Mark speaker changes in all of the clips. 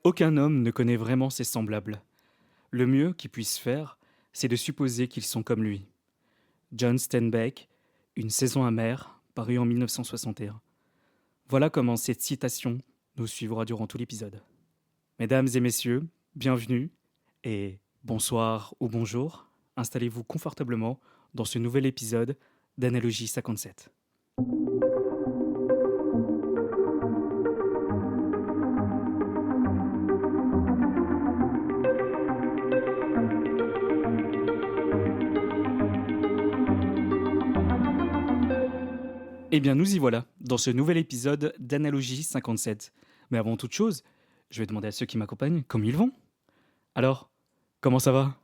Speaker 1: Aucun homme ne connaît vraiment ses semblables. Le mieux qu'il puisse faire, c'est de supposer qu'ils sont comme lui. John Steinbeck, Une saison amère, paru en 1961. Voilà comment cette citation nous suivra durant tout l'épisode. Mesdames et messieurs, bienvenue et bonsoir ou bonjour. Installez-vous confortablement dans ce nouvel épisode d'Analogie 57. Eh bien, nous y voilà, dans ce nouvel épisode d'Analogie 57. Mais avant toute chose, je vais demander à ceux qui m'accompagnent comment ils vont. Alors, comment ça va?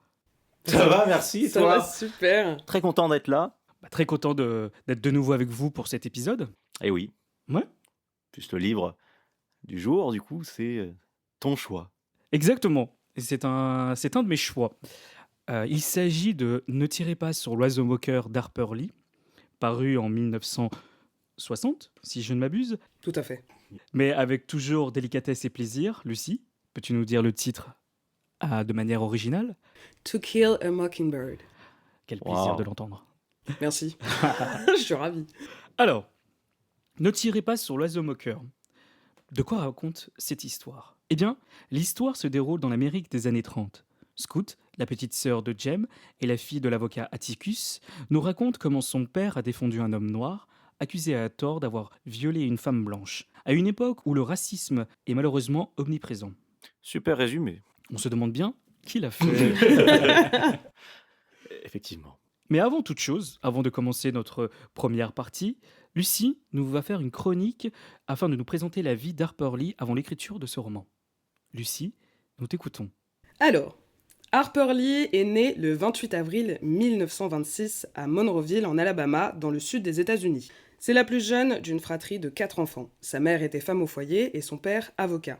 Speaker 2: Ça va, merci. Et
Speaker 3: Ça va
Speaker 2: toi?
Speaker 3: super.
Speaker 2: Très content d'être là.
Speaker 1: Très content d'être de nouveau avec vous pour cet épisode.
Speaker 2: Et oui,
Speaker 1: Ouais,
Speaker 2: plus le livre du jour, du coup, c'est ton choix.
Speaker 1: exactement. Et c'est un de mes choix. Il s'agit de Ne tirez pas sur l'oiseau moqueur d'Harper Lee, paru en 1960, si je ne m'abuse.
Speaker 3: Tout à fait.
Speaker 1: Mais avec toujours délicatesse et plaisir. Lucie, peux-tu nous dire le titre de manière originale?
Speaker 3: To Kill a Mockingbird.
Speaker 1: Quel plaisir
Speaker 2: Wow.
Speaker 1: de l'entendre.
Speaker 3: Merci. Je suis ravi.
Speaker 1: Alors, Ne tirez pas sur l'oiseau moqueur. De quoi raconte cette histoire? Eh bien, l'histoire se déroule dans l'Amérique des années 30. Scout, la petite sœur de Jem et la fille de l'avocat Atticus, nous racontent comment son père a défendu un homme noir, accusé à tort d'avoir violé une femme blanche, à une époque où le racisme est malheureusement omniprésent.
Speaker 2: Super résumé.
Speaker 1: On se demande bien qui l'a fait.
Speaker 2: Effectivement.
Speaker 1: Mais avant toute chose, avant de commencer notre première partie, Lucie nous va faire une chronique afin de nous présenter la vie d'Harper Lee avant l'écriture de ce roman. Lucie, nous t'écoutons.
Speaker 3: Alors, Harper Lee est née le 28 avril 1926 à Monroeville, en Alabama, dans le sud des États-Unis. C'est la plus jeune d'une fratrie de 4 enfants. Sa mère était femme au foyer et son père avocat.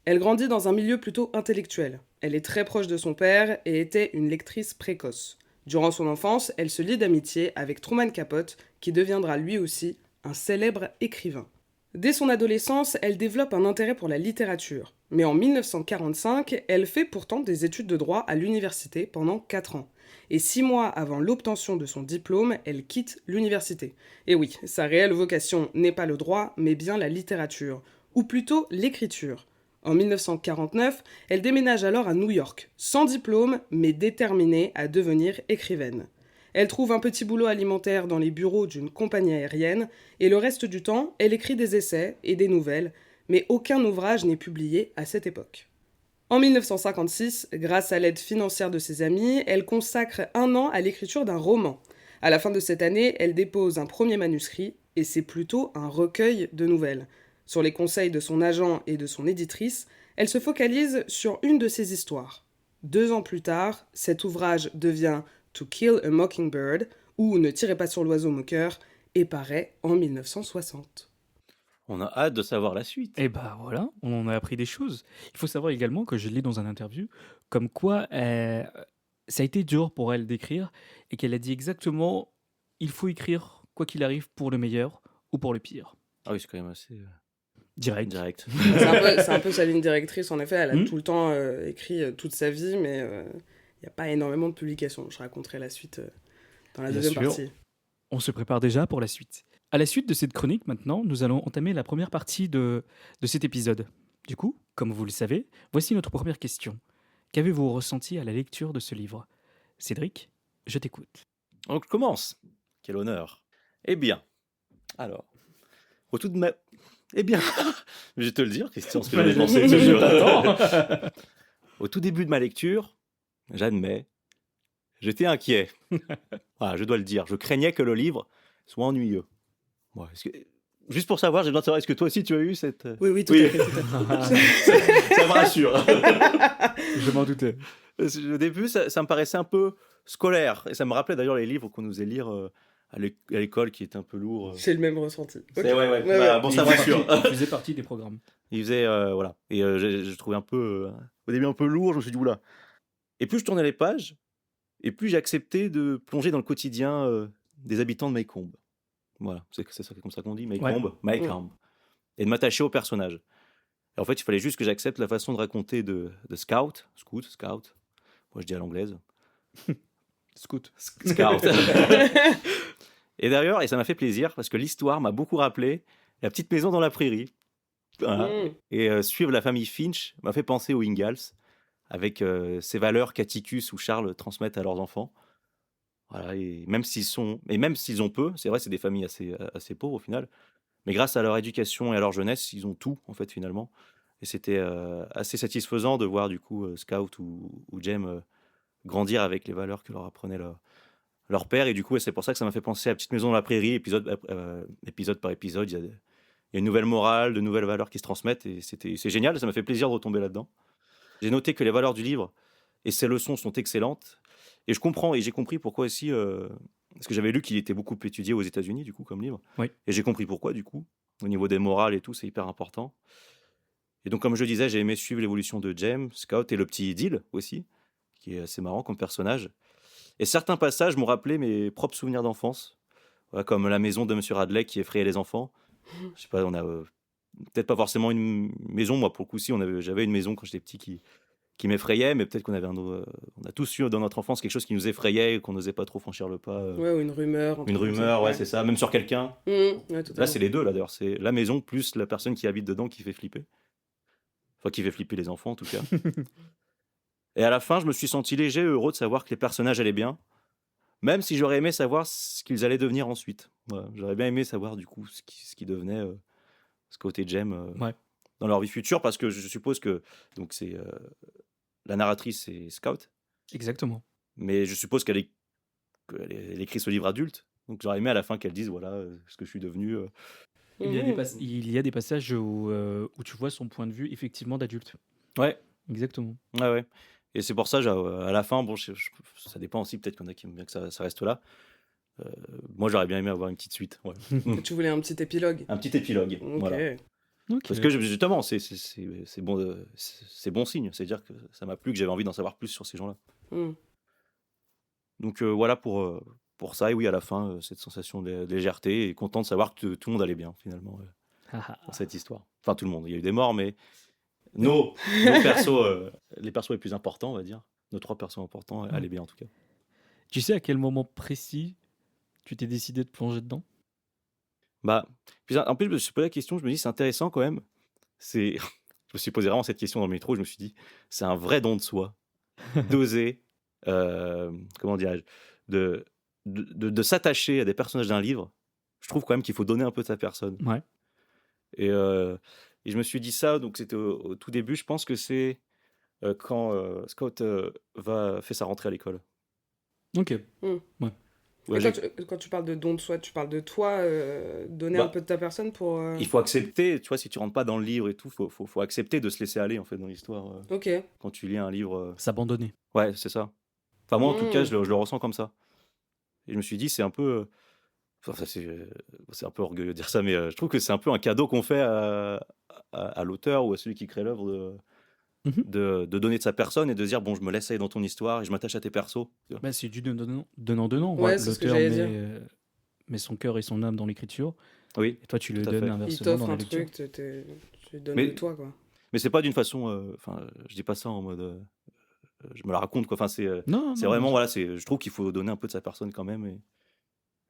Speaker 3: Elle grandit dans un milieu plutôt intellectuel. Elle est très proche de son père et était une lectrice précoce. Durant son enfance, elle se lie d'amitié avec Truman Capote, qui deviendra lui aussi un célèbre écrivain. Dès son adolescence, elle développe un intérêt pour la littérature. Mais en 1945, elle fait pourtant des études de droit à l'université pendant 4 ans. Et 6 mois avant l'obtention de son diplôme, elle quitte l'université. Et oui, sa réelle vocation n'est pas le droit, mais bien la littérature, ou plutôt l'écriture. En 1949, elle déménage alors à New York, sans diplôme, mais déterminée à devenir écrivaine. Elle trouve un petit boulot alimentaire dans les bureaux d'une compagnie aérienne, et le reste du temps, elle écrit des essais et des nouvelles, mais aucun ouvrage n'est publié à cette époque. En 1956, grâce à l'aide financière de ses amis, elle consacre 1 an à l'écriture d'un roman. À la fin de cette année, elle dépose un premier manuscrit, et c'est plutôt un recueil de nouvelles. Sur les conseils de son agent et de son éditrice, elle se focalise sur une de ses histoires. 2 ans plus tard, cet ouvrage devient To Kill a Mockingbird, ou Ne tirez pas sur l'oiseau moqueur, et paraît en 1960.
Speaker 2: On a hâte de savoir la suite.
Speaker 1: Et bah voilà, on en a appris des choses. Il faut savoir également que je lis dans un interview comme quoi ça a été dur pour elle d'écrire et qu'elle a dit exactement il faut écrire quoi qu'il arrive pour le meilleur ou pour le pire.
Speaker 2: Ah oui, c'est quand même assez
Speaker 1: Direct.
Speaker 2: direct.
Speaker 3: C'est un peu sa ligne directrice, en effet. Elle a
Speaker 1: Hmm.
Speaker 3: tout le temps écrit toute sa vie, mais il n'y a pas énormément de publications. Je raconterai la suite dans la
Speaker 1: Bien
Speaker 3: deuxième
Speaker 1: sûr.
Speaker 3: partie.
Speaker 1: On se prépare déjà pour la suite. À la suite de cette chronique, maintenant, nous allons entamer la première partie de cet épisode. Du coup, comme vous le savez, voici notre première question. Qu'avez-vous ressenti à la lecture de ce livre? Cédric, je t'écoute.
Speaker 2: Donc je commence. Quel honneur. Eh bien, alors, au tout de ma... Eh bien, je vais te le dire, Christian, ce que j'avais pensé.
Speaker 1: Je t'attends.
Speaker 2: Au tout début de ma lecture, j'admets, j'étais inquiet. Voilà, je dois le dire, je craignais que le livre soit ennuyeux. Ouais, juste pour savoir, j'ai besoin de savoir, est-ce que toi aussi tu as eu cette...
Speaker 3: Oui, tout
Speaker 2: Oui.
Speaker 3: à fait. Tout à fait.
Speaker 2: Ça me rassure.
Speaker 1: Je m'en doutais.
Speaker 2: Au début, ça me paraissait un peu scolaire. Et ça me rappelait d'ailleurs les livres qu'on nous faisait lire à l'école qui étaient un peu lourds.
Speaker 3: J'ai le même ressenti. Ok.
Speaker 2: Ouais.
Speaker 3: Ouais,
Speaker 2: Bah,
Speaker 3: ouais.
Speaker 2: bon, ça me rassure.
Speaker 1: Il faisait partie des programmes.
Speaker 2: Il faisait, voilà. Et je trouvais un peu, au début un peu lourd, je me suis dit, oula. Et plus je tournais les pages, et plus j'ai accepté de plonger dans le quotidien des habitants de Maycomb. Voilà, c'est comme ça qu'on dit, Maycomb.
Speaker 1: Ouais.
Speaker 2: Maycomb. Et de m'attacher aux personnages. Et en fait, il fallait juste que j'accepte la façon de raconter de Scout. Moi, je dis à l'anglaise.
Speaker 1: Scout.
Speaker 2: Scout. Et d'ailleurs, et ça m'a fait plaisir, parce que l'histoire m'a beaucoup rappelé la petite maison dans la prairie. Voilà. Et suivre la famille Finch m'a fait penser aux Ingalls, avec ces valeurs qu'Atticus ou Charles transmettent à leurs enfants. Voilà, et même s'ils ont peu, c'est vrai, c'est des familles assez pauvres au final, mais grâce à leur éducation et à leur jeunesse, ils ont tout, en fait, finalement. Et c'était assez satisfaisant de voir, du coup, Scout ou Jem grandir avec les valeurs que leur apprenait leur père. Et du coup, c'est pour ça que ça m'a fait penser à Petite Maison dans la Prairie, épisode par épisode. Il y a une nouvelle morale, de nouvelles valeurs qui se transmettent, et c'est génial, ça m'a fait plaisir de retomber là-dedans. J'ai noté que les valeurs du livre et ses leçons sont excellentes. Et je comprends, et j'ai compris pourquoi aussi, parce que j'avais lu qu'il était beaucoup étudié aux États-Unis, du coup, comme livre.
Speaker 1: Oui.
Speaker 2: Et j'ai compris pourquoi, du coup. Au niveau des morales et tout, c'est hyper important. Et donc, comme je disais, j'ai aimé suivre l'évolution de Jem, Scout et le petit Dill aussi, qui est assez marrant comme personnage. Et certains passages m'ont rappelé mes propres souvenirs d'enfance, voilà, comme la maison de Monsieur Radley qui effrayait les enfants. Je sais pas, on a peut-être pas forcément une maison, moi pour le coup, si, j'avais une maison quand j'étais petit qui m'effrayait, mais peut-être qu'on a tous eu dans notre enfance quelque chose qui nous effrayait et qu'on n'osait pas trop franchir le pas.
Speaker 3: Ouais, ou une rumeur.
Speaker 2: Une rumeur, ouais, c'est ça, même sur quelqu'un.
Speaker 3: Ouais,
Speaker 2: Là, c'est les deux, là, d'ailleurs. C'est la maison plus la personne qui habite dedans qui fait flipper. Enfin, qui fait flipper les enfants, en tout cas. Et à la fin, je me suis senti léger et heureux de savoir que les personnages allaient bien, même si j'aurais aimé savoir ce qu'ils allaient devenir ensuite. Voilà, j'aurais bien aimé savoir, du coup, ce qui devenait ce côté Jem
Speaker 1: Ouais.
Speaker 2: dans leur vie future, parce que je suppose que donc c'est la narratrice, c'est Scout,
Speaker 1: Exactement.
Speaker 2: mais je suppose qu'elle écrit ce livre adulte. Donc j'aurais aimé à la fin qu'elle dise voilà ce que je suis devenu.
Speaker 1: Il y a des passages où tu vois son point de vue, effectivement, d'adulte.
Speaker 2: Ouais,
Speaker 1: Exactement.
Speaker 2: ouais. Et c'est pour ça, à la fin, bon, ça dépend aussi, peut-être qu'il y en a qui aiment bien que ça reste là. Moi, j'aurais bien aimé avoir une petite suite. Ouais.
Speaker 3: Tu voulais un petit épilogue.
Speaker 2: Un petit épilogue.
Speaker 3: Ok.
Speaker 2: Voilà.
Speaker 1: Ok.
Speaker 2: Parce que justement, c'est bon, c'est bon signe. C'est-à-dire que ça m'a plu, que j'avais envie d'en savoir plus sur ces gens-là.
Speaker 3: Mm.
Speaker 2: Donc voilà pour ça. Et oui, à la fin, cette sensation de légèreté et content de savoir que tout le monde allait bien, finalement, dans cette histoire. Enfin, tout le monde. Il y a eu des morts, mais nos persos, les persos les plus importants, on va dire, nos 3 persos importants, allaient bien, en tout cas.
Speaker 1: Tu sais à quel moment précis tu t'es décidé de plonger dedans?
Speaker 2: Bah, puis en plus, je me suis posé la question, je me dis, c'est intéressant quand même. Je me suis posé vraiment cette question dans le métro, je me suis dit, c'est un vrai don de soi, d'oser, comment dirais-je, de s'attacher à des personnages d'un livre. Je trouve quand même qu'il faut donner un peu de sa personne.
Speaker 1: Ouais.
Speaker 2: Et je me suis dit ça, donc c'était au tout début, je pense que c'est quand Scott fait sa rentrée à l'école.
Speaker 1: Ok.
Speaker 2: Ouais,
Speaker 3: Et quand tu parles de don de soi, tu parles de toi, donner un peu de ta personne pour...
Speaker 2: il faut accepter, tu vois, si tu rentres pas dans le livre et tout, faut accepter de se laisser aller en fait dans l'histoire.
Speaker 3: Ok.
Speaker 2: Quand tu lis un livre.
Speaker 1: S'abandonner.
Speaker 2: Ouais, c'est ça. Enfin, moi en tout cas, je le ressens comme ça. Et je me suis dit, c'est un peu. Enfin, c'est un peu orgueilleux de dire ça, mais je trouve que c'est un peu un cadeau qu'on fait à l'auteur ou à celui qui crée l'œuvre de donner de sa personne et de dire bon, je me laisse aller dans ton histoire et je m'attache à tes persos.
Speaker 1: Bah, c'est du donnant.
Speaker 3: Ouais, c'est ce que
Speaker 1: L'auteur
Speaker 3: j'allais
Speaker 1: met son cœur et son âme dans l'écriture,
Speaker 2: Oui.
Speaker 1: et toi tu le
Speaker 2: Tout à
Speaker 1: donnes
Speaker 2: fait.
Speaker 3: Il
Speaker 1: inversement dans
Speaker 3: t'offre
Speaker 1: la
Speaker 3: un
Speaker 1: lecture.
Speaker 3: truc, tu donnes
Speaker 2: Mais-
Speaker 3: de toi, quoi.
Speaker 2: Mais c'est pas d'une façon. Enfin, je dis pas ça en mode. Je me la raconte quoi. Enfin, c'est
Speaker 1: Non,
Speaker 2: vraiment
Speaker 1: non,
Speaker 2: voilà. Je trouve qu'il faut donner un peu de sa personne quand même. Et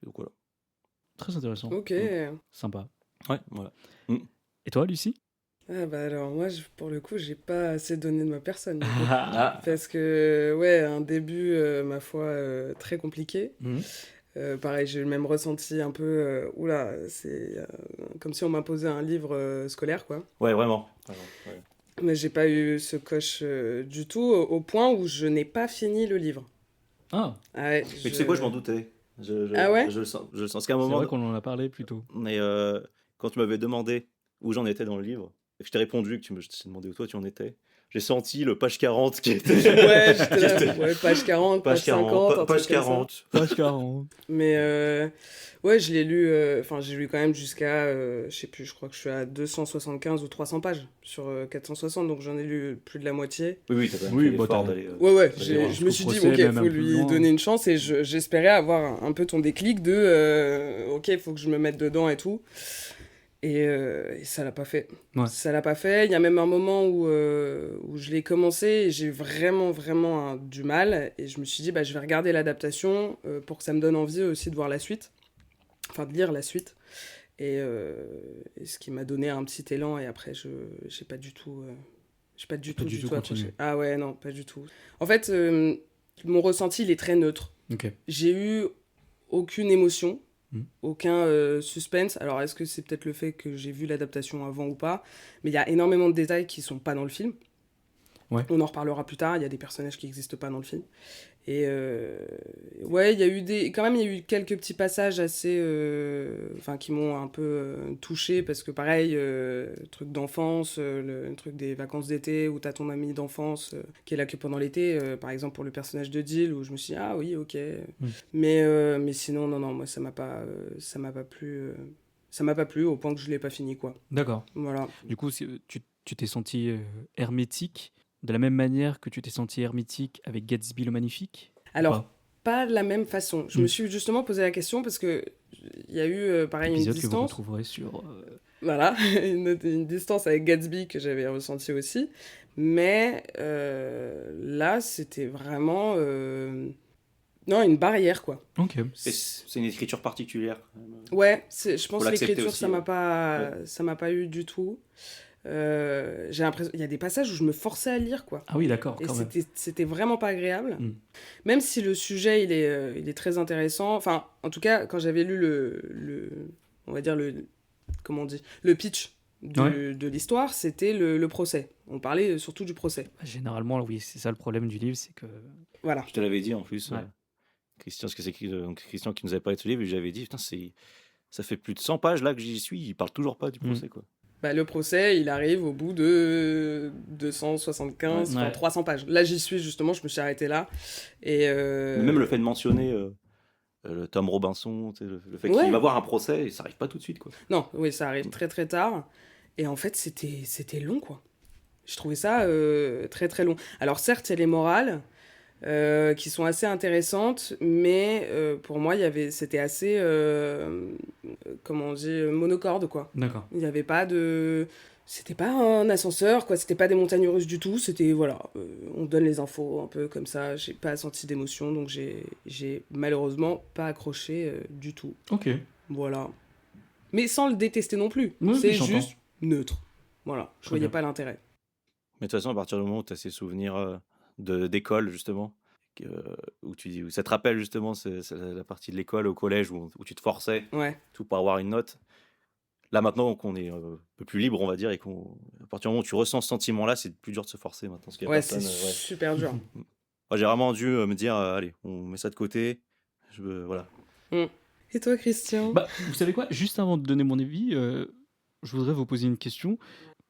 Speaker 2: donc voilà.
Speaker 1: très intéressant.
Speaker 3: Ok.
Speaker 1: Sympa.
Speaker 2: Ouais, voilà.
Speaker 1: Et toi, Lucie?
Speaker 3: Ah bah alors moi, pour le coup, j'ai pas assez donné de ma personne. du coup.
Speaker 2: Ah.
Speaker 3: Parce que, ouais, un début, ma foi, très compliqué. Pareil, j'ai eu le même ressenti un peu, oula, c'est comme si on m'imposait un livre scolaire, quoi.
Speaker 2: Ouais, vraiment. Ouais.
Speaker 3: Mais j'ai pas eu ce coche du tout, au point où je n'ai pas fini le livre.
Speaker 1: Ah,
Speaker 3: Ah ouais,
Speaker 2: Mais tu sais quoi, je m'en doutais.
Speaker 3: Ah ouais?
Speaker 2: Je le sens. Parce qu'à un
Speaker 1: c'est
Speaker 2: moment.
Speaker 1: vrai qu'on en a parlé plus tôt.
Speaker 2: Mais quand tu m'avais demandé où j'en étais dans le livre, et que je t'ai répondu que je t'ai demandé où toi tu en étais, j'ai senti le page 40 qui était.
Speaker 3: Ouais, j'étais là, ouais, page 40, page 50, un
Speaker 2: page
Speaker 3: truc comme ça.
Speaker 2: 40.
Speaker 1: Page 40.
Speaker 3: Mais ouais, je l'ai lu, enfin j'ai lu quand même jusqu'à, je sais plus, je crois que je suis à 275 ou 300 pages sur 460, donc j'en ai lu plus de la moitié.
Speaker 2: Oui, t'as quand même
Speaker 1: Oui,
Speaker 2: fait
Speaker 1: bah,
Speaker 2: l'effort
Speaker 1: t'as-
Speaker 2: d'aller.
Speaker 3: Ouais,
Speaker 2: Allez voir
Speaker 3: je me
Speaker 1: jusqu'au
Speaker 3: suis dit,
Speaker 1: procès,
Speaker 3: ok,
Speaker 1: même
Speaker 3: il
Speaker 1: un
Speaker 3: faut
Speaker 1: peu
Speaker 3: lui
Speaker 1: loin.
Speaker 3: donner une chance, et j'espérais avoir un peu ton déclic de, ok, il faut que je me mette dedans et tout. Et ça l'a pas fait.
Speaker 1: Ouais.
Speaker 3: Ça l'a pas fait. Il y a même un moment où je l'ai commencé et j'ai vraiment, vraiment du mal. Et je me suis dit, bah, je vais regarder l'adaptation pour que ça me donne envie aussi de voir la suite. Enfin, de lire la suite. Et ce qui m'a donné un petit élan. Et après, j'ai pas du tout, j'ai pas du
Speaker 1: Pas
Speaker 3: tout,
Speaker 1: du
Speaker 3: du
Speaker 1: tout
Speaker 3: tout
Speaker 1: continué.
Speaker 3: accroché. Ah ouais, non, pas du tout. En fait, mon ressenti, il est très neutre.
Speaker 1: Ok.
Speaker 3: J'ai eu aucune émotion,
Speaker 1: Mm.
Speaker 3: aucun suspense. Alors, est-ce que c'est peut-être le fait que j'ai vu l'adaptation avant ou pas? Mais il y a énormément de détails qui sont pas dans le film.
Speaker 1: Ouais.
Speaker 3: On en reparlera plus tard. Il y a des personnages qui n'existent pas dans le film. Et ouais, il y a eu quand même, il y a eu quelques petits passages assez, enfin, qui m'ont un peu touché parce que pareil, le truc d'enfance, le truc des vacances d'été où t'as ton ami d'enfance qui est là que pendant l'été, par exemple pour le personnage de Jill où je me suis dit, ah oui, ok. Mais sinon, non, non, moi ça m'a pas plu. Ça m'a pas plu au point que je l'ai pas fini, quoi.
Speaker 1: D'accord.
Speaker 3: Voilà.
Speaker 1: Du coup, tu t'es senti hermétique de la même manière que tu t'es senti hermétique avec Gatsby le Magnifique? Ou
Speaker 3: Alors,
Speaker 1: pas
Speaker 3: pas de la même façon. Je me suis justement posé la question parce que il y a eu, pareil, une
Speaker 1: Épisode que vous
Speaker 3: distance.
Speaker 1: retrouverez sur.
Speaker 3: Voilà, une distance avec Gatsby que j'avais ressenti aussi. Mais là, c'était vraiment non, une barrière, quoi.
Speaker 1: Ok.
Speaker 2: Et c'est une écriture particulière.
Speaker 3: Ouais, je pense
Speaker 2: Faut
Speaker 3: que
Speaker 2: l'accepter
Speaker 3: l'écriture,
Speaker 2: aussi,
Speaker 3: ça m'a
Speaker 2: ouais.
Speaker 3: pas, ça m'a pas eu du tout. J'ai l'impression, il y a des passages où je me forçais à lire, quoi.
Speaker 1: Ah oui, d'accord,
Speaker 3: Et
Speaker 1: quand même.
Speaker 3: c'était vraiment pas agréable.
Speaker 1: Mm.
Speaker 3: Même si le sujet, il est très intéressant. Enfin, en tout cas, quand j'avais lu on va dire comment on dit, le pitch de l'histoire, c'était le procès. On parlait surtout du procès.
Speaker 1: Généralement, oui, c'est ça le problème du livre, c'est que.
Speaker 3: Voilà.
Speaker 2: Je te l'avais dit en plus,
Speaker 1: Ouais.
Speaker 2: Christian, parce que c'est donc Christian qui nous avait parlé de ce livre, et j'avais dit, putain, ça fait plus de 100 pages là que j'y suis, il parle toujours pas du procès, quoi.
Speaker 3: Bah, le procès, il arrive au bout de 275,
Speaker 1: Ouais.
Speaker 3: 300 pages. Là, j'y suis justement, je me suis arrêtée là. Et
Speaker 2: Mais même le fait de mentionner le Tom Robinson, tu sais, le fait
Speaker 3: Ouais.
Speaker 2: qu'il va voir un procès, et ça arrive pas tout de suite, quoi.
Speaker 3: Non, oui, ça arrive très très tard. Et en fait, c'était long, quoi. Je trouvais ça très très long. Alors certes, il y a les morales qui sont assez intéressantes, mais pour moi, c'était assez, comment on dit, monocorde, quoi.
Speaker 1: D'accord.
Speaker 3: Il n'y avait pas de... C'était pas un ascenseur, quoi. C'était pas des montagnes russes du tout. C'était, voilà, on donne les infos un peu comme ça. J'ai pas senti d'émotion, donc j'ai malheureusement pas accroché du tout.
Speaker 1: Ok.
Speaker 3: Voilà. Mais sans le détester non plus.
Speaker 1: Oui,
Speaker 3: C'est
Speaker 1: j'entends.
Speaker 3: juste neutre. Voilà. Je
Speaker 1: Très
Speaker 3: voyais
Speaker 1: bien.
Speaker 3: pas l'intérêt.
Speaker 2: Mais de toute façon, à partir du moment où tu as ces souvenirs d'école, justement, où ça te rappelle justement c'est la partie de l'école au collège où tu te forçais
Speaker 3: Ouais.
Speaker 2: tout pour avoir une note. Là, maintenant qu'on est un peu plus libre, on va dire, et qu'à partir du moment où tu ressens ce sentiment-là, c'est plus dur de se forcer maintenant. Parce qu'il y a
Speaker 3: Ouais,
Speaker 2: personne,
Speaker 3: c'est super dur.
Speaker 2: Moi, j'ai vraiment dû me dire, allez, on met ça de côté. Voilà.
Speaker 3: Et toi, Christian?
Speaker 1: Bah, vous savez quoi? Juste avant de donner mon avis, je voudrais vous poser une question.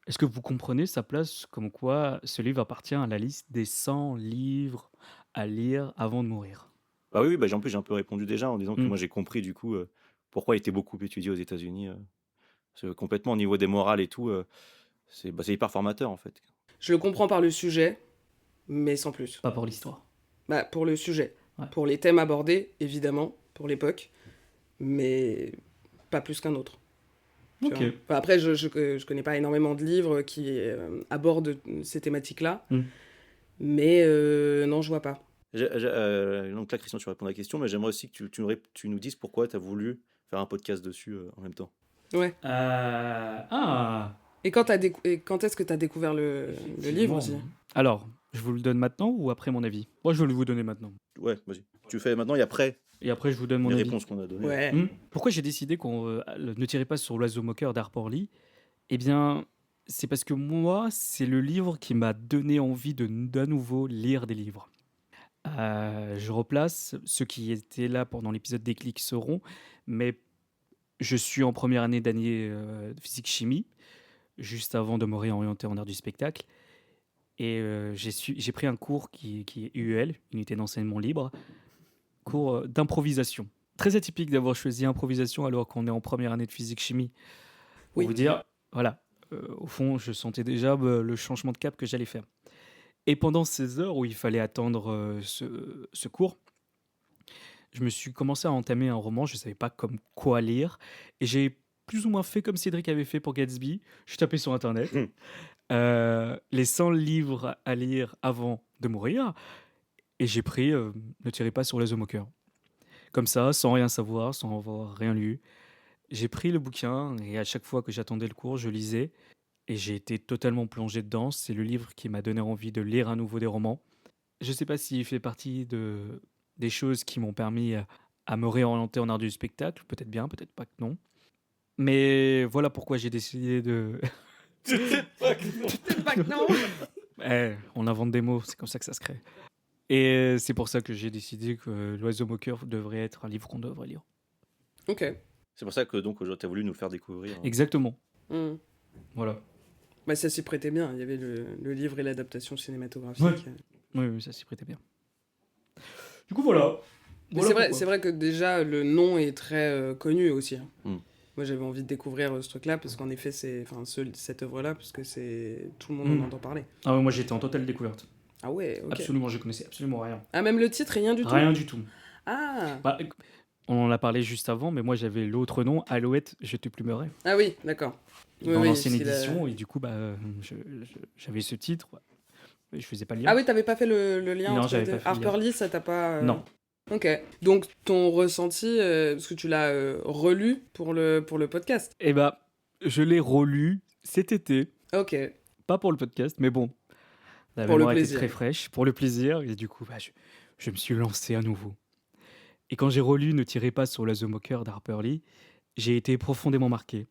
Speaker 1: Est-ce que vous comprenez sa place comme quoi ce livre appartient à la liste des 100 livres à lire avant de mourir?
Speaker 2: Bah oui, en plus, j'ai un peu répondu déjà en disant que
Speaker 1: Mm.
Speaker 2: moi, j'ai compris du coup pourquoi il était beaucoup étudié aux États-Unis. Parce que complètement au niveau des morales et tout, c'est hyper formateur en fait.
Speaker 3: Je le comprends par le sujet, mais sans plus.
Speaker 1: Pas pour l'histoire.
Speaker 3: Bah, pour le sujet.
Speaker 1: Ouais.
Speaker 3: Pour les thèmes abordés, évidemment, pour l'époque, mais pas plus qu'un autre. Tu
Speaker 1: Ok.
Speaker 3: vois. Enfin, après, je connais pas énormément de livres qui abordent ces thématiques-là, mais non, je vois pas.
Speaker 2: Donc là, Christian, tu réponds à la question, mais j'aimerais aussi que tu nous dises pourquoi tu as voulu faire un podcast dessus en même temps.
Speaker 3: Ouais.
Speaker 1: Ah.
Speaker 3: Et quand est-ce que tu as découvert le livre aussi?
Speaker 1: Alors, je vous le donne maintenant ou après mon avis? Moi, je vais vous donner maintenant.
Speaker 2: Ouais, vas-y. Tu fais maintenant et après
Speaker 1: Et après, je vous donne mon
Speaker 2: les
Speaker 1: avis.
Speaker 2: réponses qu'on a données.
Speaker 3: Ouais.
Speaker 1: Pourquoi j'ai décidé qu'on ne tirait pas sur l'oiseau moqueur d'Harper Lee? Eh bien, c'est parce que moi, c'est le livre qui m'a donné envie d'à nouveau lire des livres. Je replace, ceux qui étaient là pendant l'épisode Déclic sauront, mais je suis en première année d'année de physique-chimie, juste avant de me réorienter en art du spectacle. Et j'ai pris un cours qui est UEL, Unité d'enseignement libre, cours d'improvisation. Très atypique d'avoir choisi improvisation alors qu'on est en première année de physique-chimie. Pour
Speaker 3: Oui.
Speaker 1: vous dire, voilà, au fond, je sentais déjà le changement de cap que j'allais faire. Et pendant ces heures où il fallait attendre ce cours, je me suis commencé à entamer un roman, je ne savais pas comme quoi lire, et j'ai plus ou moins fait comme Cédric avait fait pour Gatsby. Je tapais sur Internet.
Speaker 2: Hmm.
Speaker 1: Les 100 livres à lire avant de mourir. Et j'ai pris Ne tirez pas sur les hommes au cœur. Comme ça, sans rien savoir, sans avoir rien lu. J'ai pris le bouquin et à chaque fois que j'attendais le cours, je lisais. Et j'ai été totalement plongé dedans. C'est le livre qui m'a donné envie de lire à nouveau des romans. Je ne sais pas s'il fait partie des choses qui m'ont permis à me réorienter en art du spectacle. Peut-être bien, peut-être pas que non. Mais voilà pourquoi j'ai décidé de...
Speaker 3: Pas que non.
Speaker 1: On invente des mots, c'est comme ça que ça se crée. Et c'est pour ça que j'ai décidé que L'Oiseau moqueur devrait être un livre qu'on devrait lire.
Speaker 3: Ok.
Speaker 2: C'est pour ça que donc tu as voulu nous le faire découvrir.
Speaker 1: Exactement.
Speaker 3: Hmm.
Speaker 1: Voilà.
Speaker 3: Bah, ça s'y prêtait bien. Il y avait le livre et l'adaptation cinématographique.
Speaker 1: Ouais. Oui, ça s'y prêtait bien. Du coup, voilà.
Speaker 3: Mais c'est vrai que déjà, le nom est très connu aussi. Hein.
Speaker 2: Hmm.
Speaker 3: Moi, j'avais envie de découvrir ce truc-là, parce qu'en effet, cette œuvre-là, parce que tout le monde en entend parler.
Speaker 1: Ah ouais, moi j'étais en totale découverte.
Speaker 3: Ah ouais, ok.
Speaker 1: Absolument, je connaissais absolument rien.
Speaker 3: Ah, même le titre, rien du tout.
Speaker 1: Rien du tout.
Speaker 3: Ah.
Speaker 1: Bah, on en a parlé juste avant, mais moi j'avais l'autre nom, Alouette, je te plumerai.
Speaker 3: Ah oui, d'accord. Oui,
Speaker 1: Dans
Speaker 3: oui,
Speaker 1: l'ancienne
Speaker 3: c'est la-
Speaker 1: édition, et du coup, j'avais ce titre. Mais je faisais pas le lien.
Speaker 3: Ah oui, t'avais pas fait le lien
Speaker 1: Non,
Speaker 3: entre
Speaker 1: j'avais
Speaker 3: les deux.
Speaker 1: pas fait le lien.
Speaker 3: Harper Lee, ça t'a pas.
Speaker 1: Non.
Speaker 3: Ok. Donc ton ressenti, parce que tu l'as relu pour le podcast.
Speaker 1: Et bah, je l'ai relu cet été.
Speaker 3: Ok.
Speaker 1: Pas pour le podcast, mais bon. La
Speaker 3: Pour le
Speaker 1: mémoire était
Speaker 3: plaisir.
Speaker 1: très fraîche, pour le plaisir, et du coup, je me suis lancé à nouveau. Et quand j'ai relu Ne tirez pas sur l'oiseau moqueur d'Harper Lee, j'ai été profondément marqué.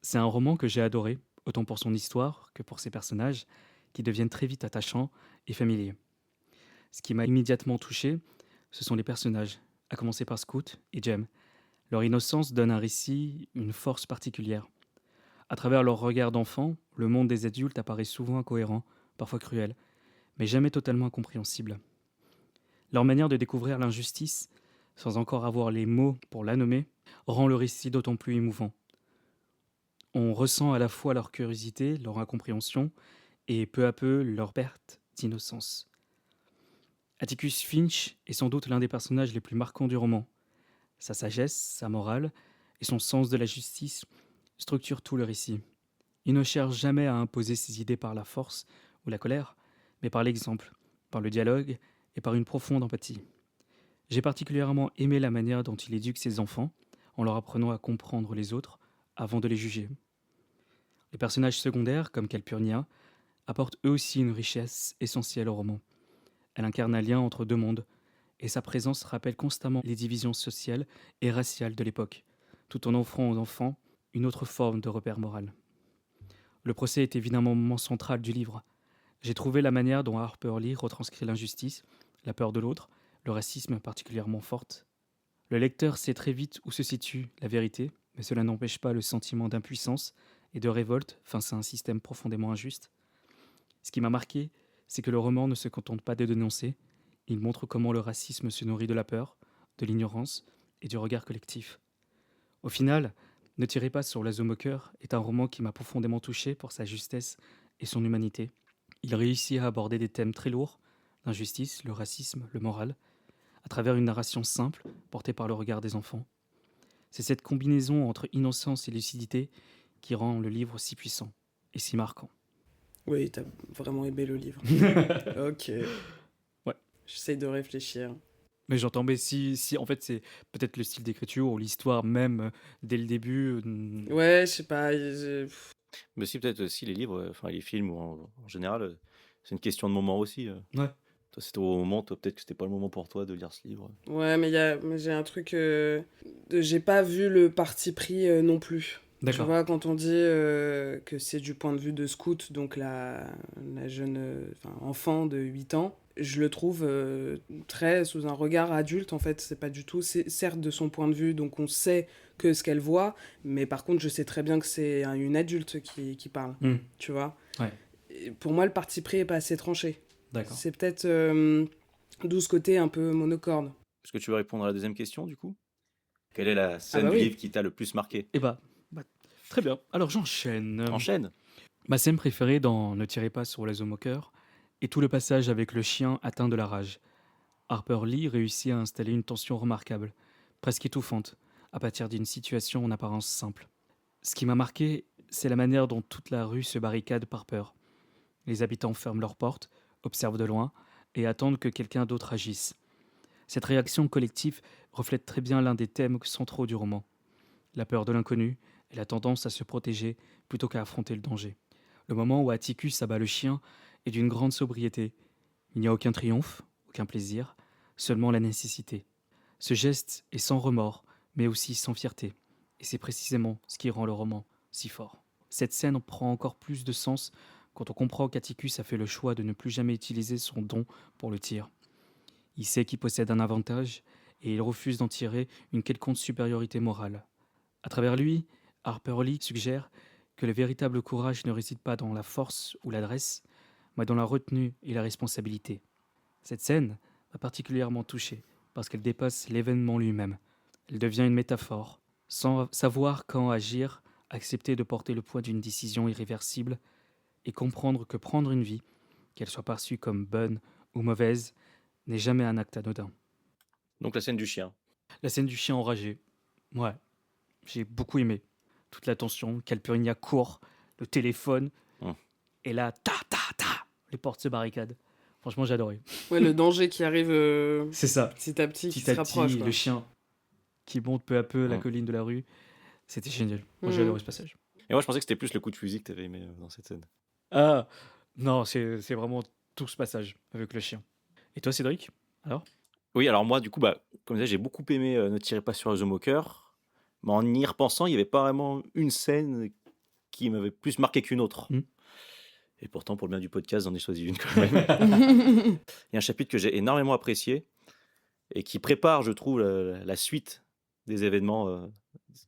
Speaker 1: C'est un roman que j'ai adoré, autant pour son histoire que pour ses personnages, qui deviennent très vite attachants et familiers. Ce qui m'a immédiatement touché, ce sont les personnages, à commencer par Scout et Jem. Leur innocence donne à un récit une force particulière. À travers leur regard d'enfant, le monde des adultes apparaît souvent incohérent, parfois cruel, mais jamais totalement incompréhensible. Leur manière de découvrir l'injustice, sans encore avoir les mots pour la nommer, rend le récit d'autant plus émouvant. On ressent à la fois leur curiosité, leur incompréhension, et peu à peu leur perte d'innocence. Atticus Finch est sans doute l'un des personnages les plus marquants du roman. Sa sagesse, sa morale et son sens de la justice structurent tout le récit. Il ne cherche jamais à imposer ses idées par la force ou la colère, mais par l'exemple, par le dialogue et par une profonde empathie. J'ai particulièrement aimé la manière dont il éduque ses enfants, en leur apprenant à comprendre les autres avant de les juger. Les personnages secondaires, comme Calpurnia, apportent eux aussi une richesse essentielle au roman. Elle incarne un lien entre deux mondes, et sa présence rappelle constamment les divisions sociales et raciales de l'époque, tout en offrant aux enfants une autre forme de repère moral. Le procès est évidemment un moment central du livre. J'ai trouvé la manière dont Harper Lee retranscrit l'injustice, la peur de l'autre, le racisme particulièrement forte. Le lecteur sait très vite où se situe la vérité, mais cela n'empêche pas le sentiment d'impuissance et de révolte face à un système profondément injuste. Ce qui m'a marqué, c'est que le roman ne se contente pas de dénoncer, il montre comment le racisme se nourrit de la peur, de l'ignorance et du regard collectif. Au final, Ne tirez pas sur l'oiseau moqueur est un roman qui m'a profondément touché pour sa justesse et son humanité. Il réussit à aborder des thèmes très lourds, l'injustice, le racisme, le moral, à travers une narration simple portée par le regard des enfants. C'est cette combinaison entre innocence et lucidité qui rend le livre si puissant et si marquant.
Speaker 3: Oui, t'as vraiment aimé le livre. Ok.
Speaker 1: Ouais.
Speaker 3: J'essaye de réfléchir.
Speaker 1: Mais j'entends, mais si en fait c'est peut-être le style d'écriture ou l'histoire même dès le début.
Speaker 3: Ouais, je sais pas.
Speaker 2: Mais aussi peut-être aussi les livres, enfin les films ou en général, c'est une question de moment aussi.
Speaker 1: Ouais.
Speaker 2: Toi, c'était au moment, toi peut-être que c'était pas le moment pour toi de lire ce livre.
Speaker 3: Ouais, mais j'ai un truc. J'ai pas vu le parti pris non plus. Tu
Speaker 1: D'accord.
Speaker 3: vois, quand on dit que c'est du point de vue de Scout, donc la jeune enfant de 8 ans, je le trouve très sous un regard adulte, en fait. C'est pas du tout. C'est certes de son point de vue, donc on sait que ce qu'elle voit, mais par contre, je sais très bien que c'est une adulte qui parle, tu vois.
Speaker 1: Ouais.
Speaker 3: Et pour moi, le parti pris est pas assez tranché.
Speaker 1: D'accord.
Speaker 3: C'est peut-être d'où ce côté un peu monocorde.
Speaker 2: Est-ce que tu veux répondre à la deuxième question du coup? Quelle est la scène
Speaker 3: bah
Speaker 2: du
Speaker 3: oui.
Speaker 2: livre qui t'a le plus marqué?
Speaker 1: Et bah, très bien. Alors j'enchaîne.
Speaker 2: Enchaîne.
Speaker 1: Ma scène préférée dans Ne tirez pas sur l'oiseau moqueur est tout le passage avec le chien atteint de la rage. Harper Lee réussit à installer une tension remarquable, presque étouffante, à partir d'une situation en apparence simple. Ce qui m'a marqué, c'est la manière dont toute la rue se barricade par peur. Les habitants ferment leurs portes, observent de loin et attendent que quelqu'un d'autre agisse. Cette réaction collective reflète très bien l'un des thèmes centraux du roman. La peur de l'inconnu et la tendance à se protéger plutôt qu'à affronter le danger. Le moment où Atticus abat le chien est d'une grande sobriété. Il n'y a aucun triomphe, aucun plaisir, seulement la nécessité. Ce geste est sans remords, mais aussi sans fierté. Et c'est précisément ce qui rend le roman si fort. Cette scène prend encore plus de sens quand on comprend qu'Atticus a fait le choix de ne plus jamais utiliser son don pour le tir. Il sait qu'il possède un avantage et il refuse d'en tirer une quelconque supériorité morale. À travers lui, Harper Lee suggère que le véritable courage ne réside pas dans la force ou l'adresse, mais dans la retenue et la responsabilité. Cette scène m'a particulièrement touché parce qu'elle dépasse l'événement lui-même. Elle devient une métaphore, sans savoir quand agir, accepter de porter le poids d'une décision irréversible et comprendre que prendre une vie, qu'elle soit perçue comme bonne ou mauvaise, n'est jamais un acte anodin.
Speaker 2: Donc la scène du chien.
Speaker 1: La scène du chien enragé, ouais, j'ai beaucoup aimé. Toute la tension, Calpurnia court, le téléphone, et là, les portes se barricadent. Franchement, j'ai adoré.
Speaker 3: Ouais, le danger qui arrive
Speaker 1: C'est ça.
Speaker 3: petit à petit, qui
Speaker 1: Petit
Speaker 3: se
Speaker 1: à
Speaker 3: rapproche.
Speaker 1: petit,
Speaker 3: Quoi.
Speaker 1: le chien qui monte peu à peu la colline de la rue. C'était génial. Moi, j'ai
Speaker 3: Mhm.
Speaker 1: adoré ce passage.
Speaker 2: Et moi, je pensais que c'était plus le coup de fusil que tu avais aimé dans cette scène.
Speaker 1: Ah, non, c'est vraiment tout ce passage avec le chien. Et toi, Cédric? Alors?
Speaker 2: Oui, alors moi, du coup, comme ça, j'ai beaucoup aimé Ne tirez pas sur The Mocker. Mais en y repensant, il n'y avait pas vraiment une scène qui m'avait plus marqué qu'une autre. Et pourtant, pour le bien du podcast, j'en ai choisi une quand même. Il y a un chapitre que j'ai énormément apprécié et qui prépare, je trouve, la suite des événements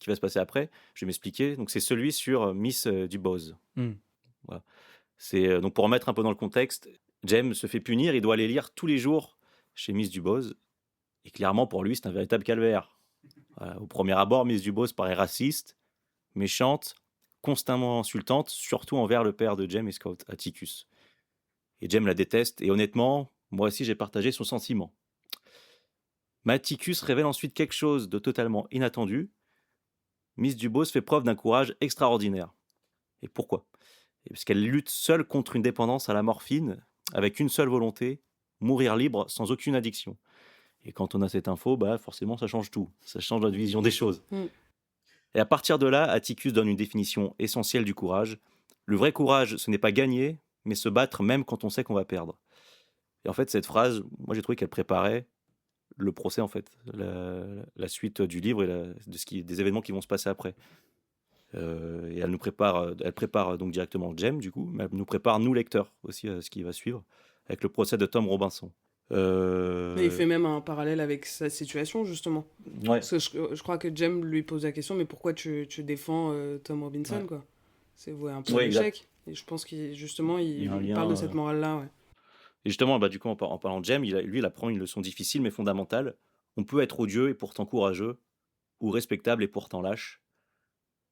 Speaker 2: qui va se passer après. Je vais m'expliquer. Donc, c'est celui sur Miss Dubose. Voilà. C'est donc pour remettre un peu dans le contexte, James se fait punir, il doit aller lire tous les jours chez Miss Dubose. Et clairement, pour lui, c'est un véritable calvaire. Voilà. Au premier abord, Miss Dubose paraît raciste, méchante, constamment insultante, surtout envers le père de James et Scout, Atticus. Et James la déteste, et honnêtement, moi aussi j'ai partagé son sentiment. Mais Atticus révèle ensuite quelque chose de totalement inattendu. Miss Dubose fait preuve d'un courage extraordinaire. Et pourquoi ? Parce qu'elle lutte seule contre une dépendance à la morphine, avec une seule volonté, mourir libre sans aucune addiction. Et quand on a cette info, forcément ça change tout, ça change notre vision des choses. Et à partir de là, Atticus donne une définition essentielle du courage. Le vrai courage, ce n'est pas gagner, mais se battre même quand on sait qu'on va perdre. Et en fait, cette phrase, moi j'ai trouvé qu'elle préparait le procès, en fait, la suite du livre et des événements qui vont se passer après. Et elle prépare donc directement James, du coup, mais elle nous prépare, nous lecteurs, aussi, à ce qui va suivre, avec le procès de Tom Robinson.
Speaker 3: Mais il fait même un parallèle avec sa situation, justement.
Speaker 2: Ouais.
Speaker 3: Parce que je crois que Jem lui pose la question, mais pourquoi tu défends Tom Robinson, quoi. C'est voué un peu l'échec. Et je pense qu'il justement, il parle de cette morale-là, ouais.
Speaker 2: Et justement, du coup, en parlant de Jem, lui, il apprend une leçon difficile mais fondamentale. On peut être odieux et pourtant courageux, ou respectable et pourtant lâche.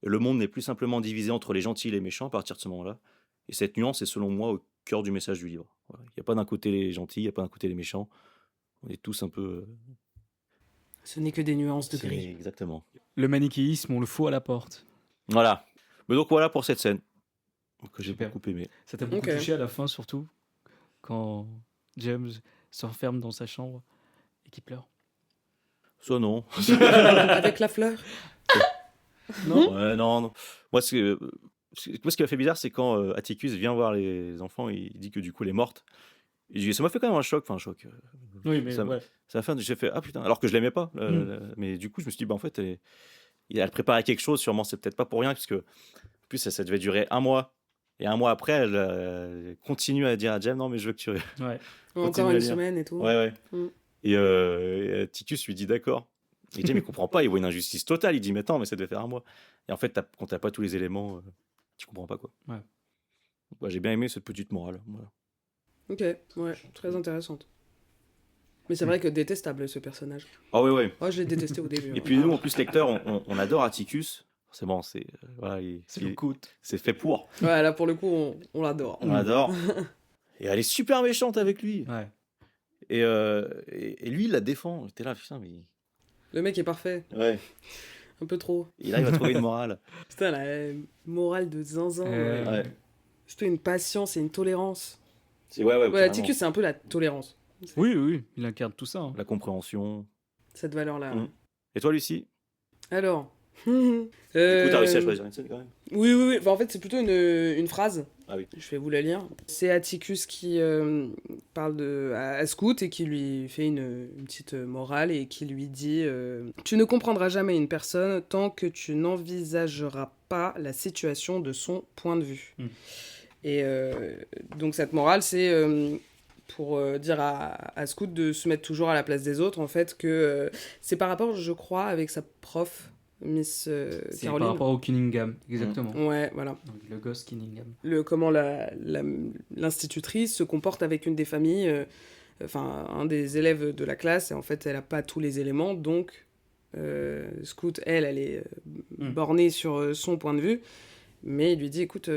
Speaker 2: Le monde n'est plus simplement divisé entre les gentils et les méchants à partir de ce moment-là. Et cette nuance est, selon moi, au cœur du message du livre. Voilà. Il n'y a pas d'un côté les gentils, il n'y a pas d'un côté les méchants. On est tous un peu...
Speaker 3: Ce n'est que des nuances de gris.
Speaker 2: Exactement.
Speaker 1: Le manichéisme, on le fout à la porte.
Speaker 2: Voilà. Mais donc voilà pour cette scène que j'ai beaucoup aimé.
Speaker 1: Ça t'a beaucoup touché à la fin, surtout, quand James s'enferme dans sa chambre et qu'il pleure?
Speaker 2: Ça, non.
Speaker 3: Avec la fleur.
Speaker 2: Non. Ouais, non. Moi, ce qui m'a fait bizarre, c'est quand Atticus vient voir les enfants, il dit que du coup, elle est morte. Et ça m'a fait quand même un choc.
Speaker 1: Oui, mais
Speaker 2: ça m'a fait, j'ai fait, ah putain, alors que je l'aimais pas. Mais du coup, je me suis dit, en fait, elle préparait quelque chose, sûrement, c'est peut-être pas pour rien, parce que, en plus, ça devait durer 1 mois. Et 1 mois après, elle continue à dire à James, non, mais je veux que tu...
Speaker 3: Ouais. Encore une semaine et tout.
Speaker 2: Ouais. Et Atticus lui dit d'accord. Et James, il comprend pas, il voit une injustice totale. Il dit, mais attends, mais ça devait faire 1 mois. Et en fait, quand t'as pas tous les éléments, tu comprends pas, quoi.
Speaker 1: Ouais.
Speaker 2: Donc, j'ai bien aimé cette petite morale. Voilà.
Speaker 3: Ok, ouais, très intéressante. Mais c'est vrai que détestable, ce personnage.
Speaker 2: Ah oui.
Speaker 3: Moi, je l'ai détesté au début.
Speaker 2: Et puis nous, en plus, lecteurs, on adore Atticus. C'est bon, c'est
Speaker 1: le coup.
Speaker 2: C'est fait pour.
Speaker 3: Ouais, là, pour le coup, on l'adore.
Speaker 2: On l'adore. Et elle est super méchante avec lui.
Speaker 1: Ouais.
Speaker 2: Et lui, il la défend. T'es là, putain, mais...
Speaker 3: Le mec est parfait.
Speaker 2: Ouais.
Speaker 3: Un peu trop.
Speaker 2: Il arrive à trouver une morale.
Speaker 3: Putain, la morale de zinzin.
Speaker 2: Ouais.
Speaker 3: Surtout une patience et une tolérance.
Speaker 2: Ouais,
Speaker 3: Ouais,
Speaker 2: carrément.
Speaker 3: Atticus, c'est un peu la tolérance.
Speaker 1: Oui, oui, il incarne tout ça. hein.
Speaker 2: La compréhension.
Speaker 3: Cette valeur-là.
Speaker 2: Mm. Et toi, Lucie?
Speaker 3: Alors.
Speaker 2: Du coup, t'as réussi à choisir une scène quand même?
Speaker 3: Oui, oui, oui. Enfin, en fait, c'est plutôt une phrase.
Speaker 2: Ah oui.
Speaker 3: Je vais vous la lire. C'est Atticus qui parle à Scout et qui lui fait une petite morale et qui lui dit Tu ne comprendras jamais une personne tant que tu n'envisageras pas la situation de son point de vue. Et donc, cette morale, c'est pour dire à Scout de se mettre toujours à la place des autres, en fait, que c'est par rapport, je crois, avec sa prof. Miss
Speaker 1: C'est
Speaker 3: Caroline.
Speaker 1: par rapport au Cunningham, exactement.
Speaker 3: Ouais, voilà.
Speaker 1: Donc, le gosse Cunningham.
Speaker 3: Comment l'institutrice se comporte avec une des familles, enfin, un des élèves de la classe, et en fait, elle n'a pas tous les éléments, donc Scout, elle est bornée sur son point de vue, mais il lui dit, écoute,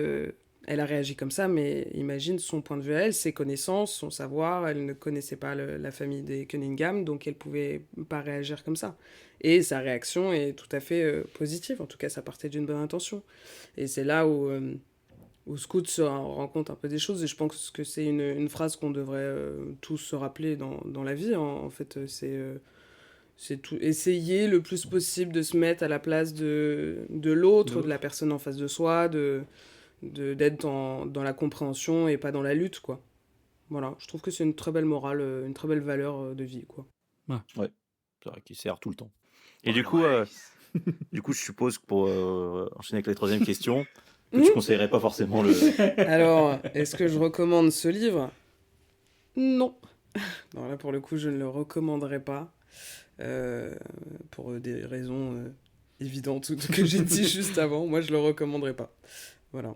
Speaker 3: elle a réagi comme ça, mais imagine son point de vue à elle, ses connaissances, son savoir, elle ne connaissait pas la famille des Cunningham, donc elle pouvait pas réagir comme ça. Et sa réaction est tout à fait positive, en tout cas ça partait d'une bonne intention. Et c'est là où Scout se rend compte un peu des choses, et je pense que c'est une phrase qu'on devrait tous se rappeler dans la vie, hein. En fait, c'est tout, essayer le plus possible de se mettre à la place de l'autre, de la personne en face de soi, d'être dans la compréhension et pas dans la lutte, quoi. Voilà, je trouve que c'est une très belle morale, une très belle valeur de vie, quoi.
Speaker 2: Ouais, c'est vrai qu'il sert tout le temps. Et du coup, je suppose que pour enchaîner avec la troisième question, que tu conseillerais pas forcément le...
Speaker 3: Alors, est-ce que je recommande ce livre? Non. Non, là, pour le coup, je ne le recommanderais pas. Pour des raisons évidentes que j'ai dit juste avant. Moi, je le recommanderais pas. Voilà.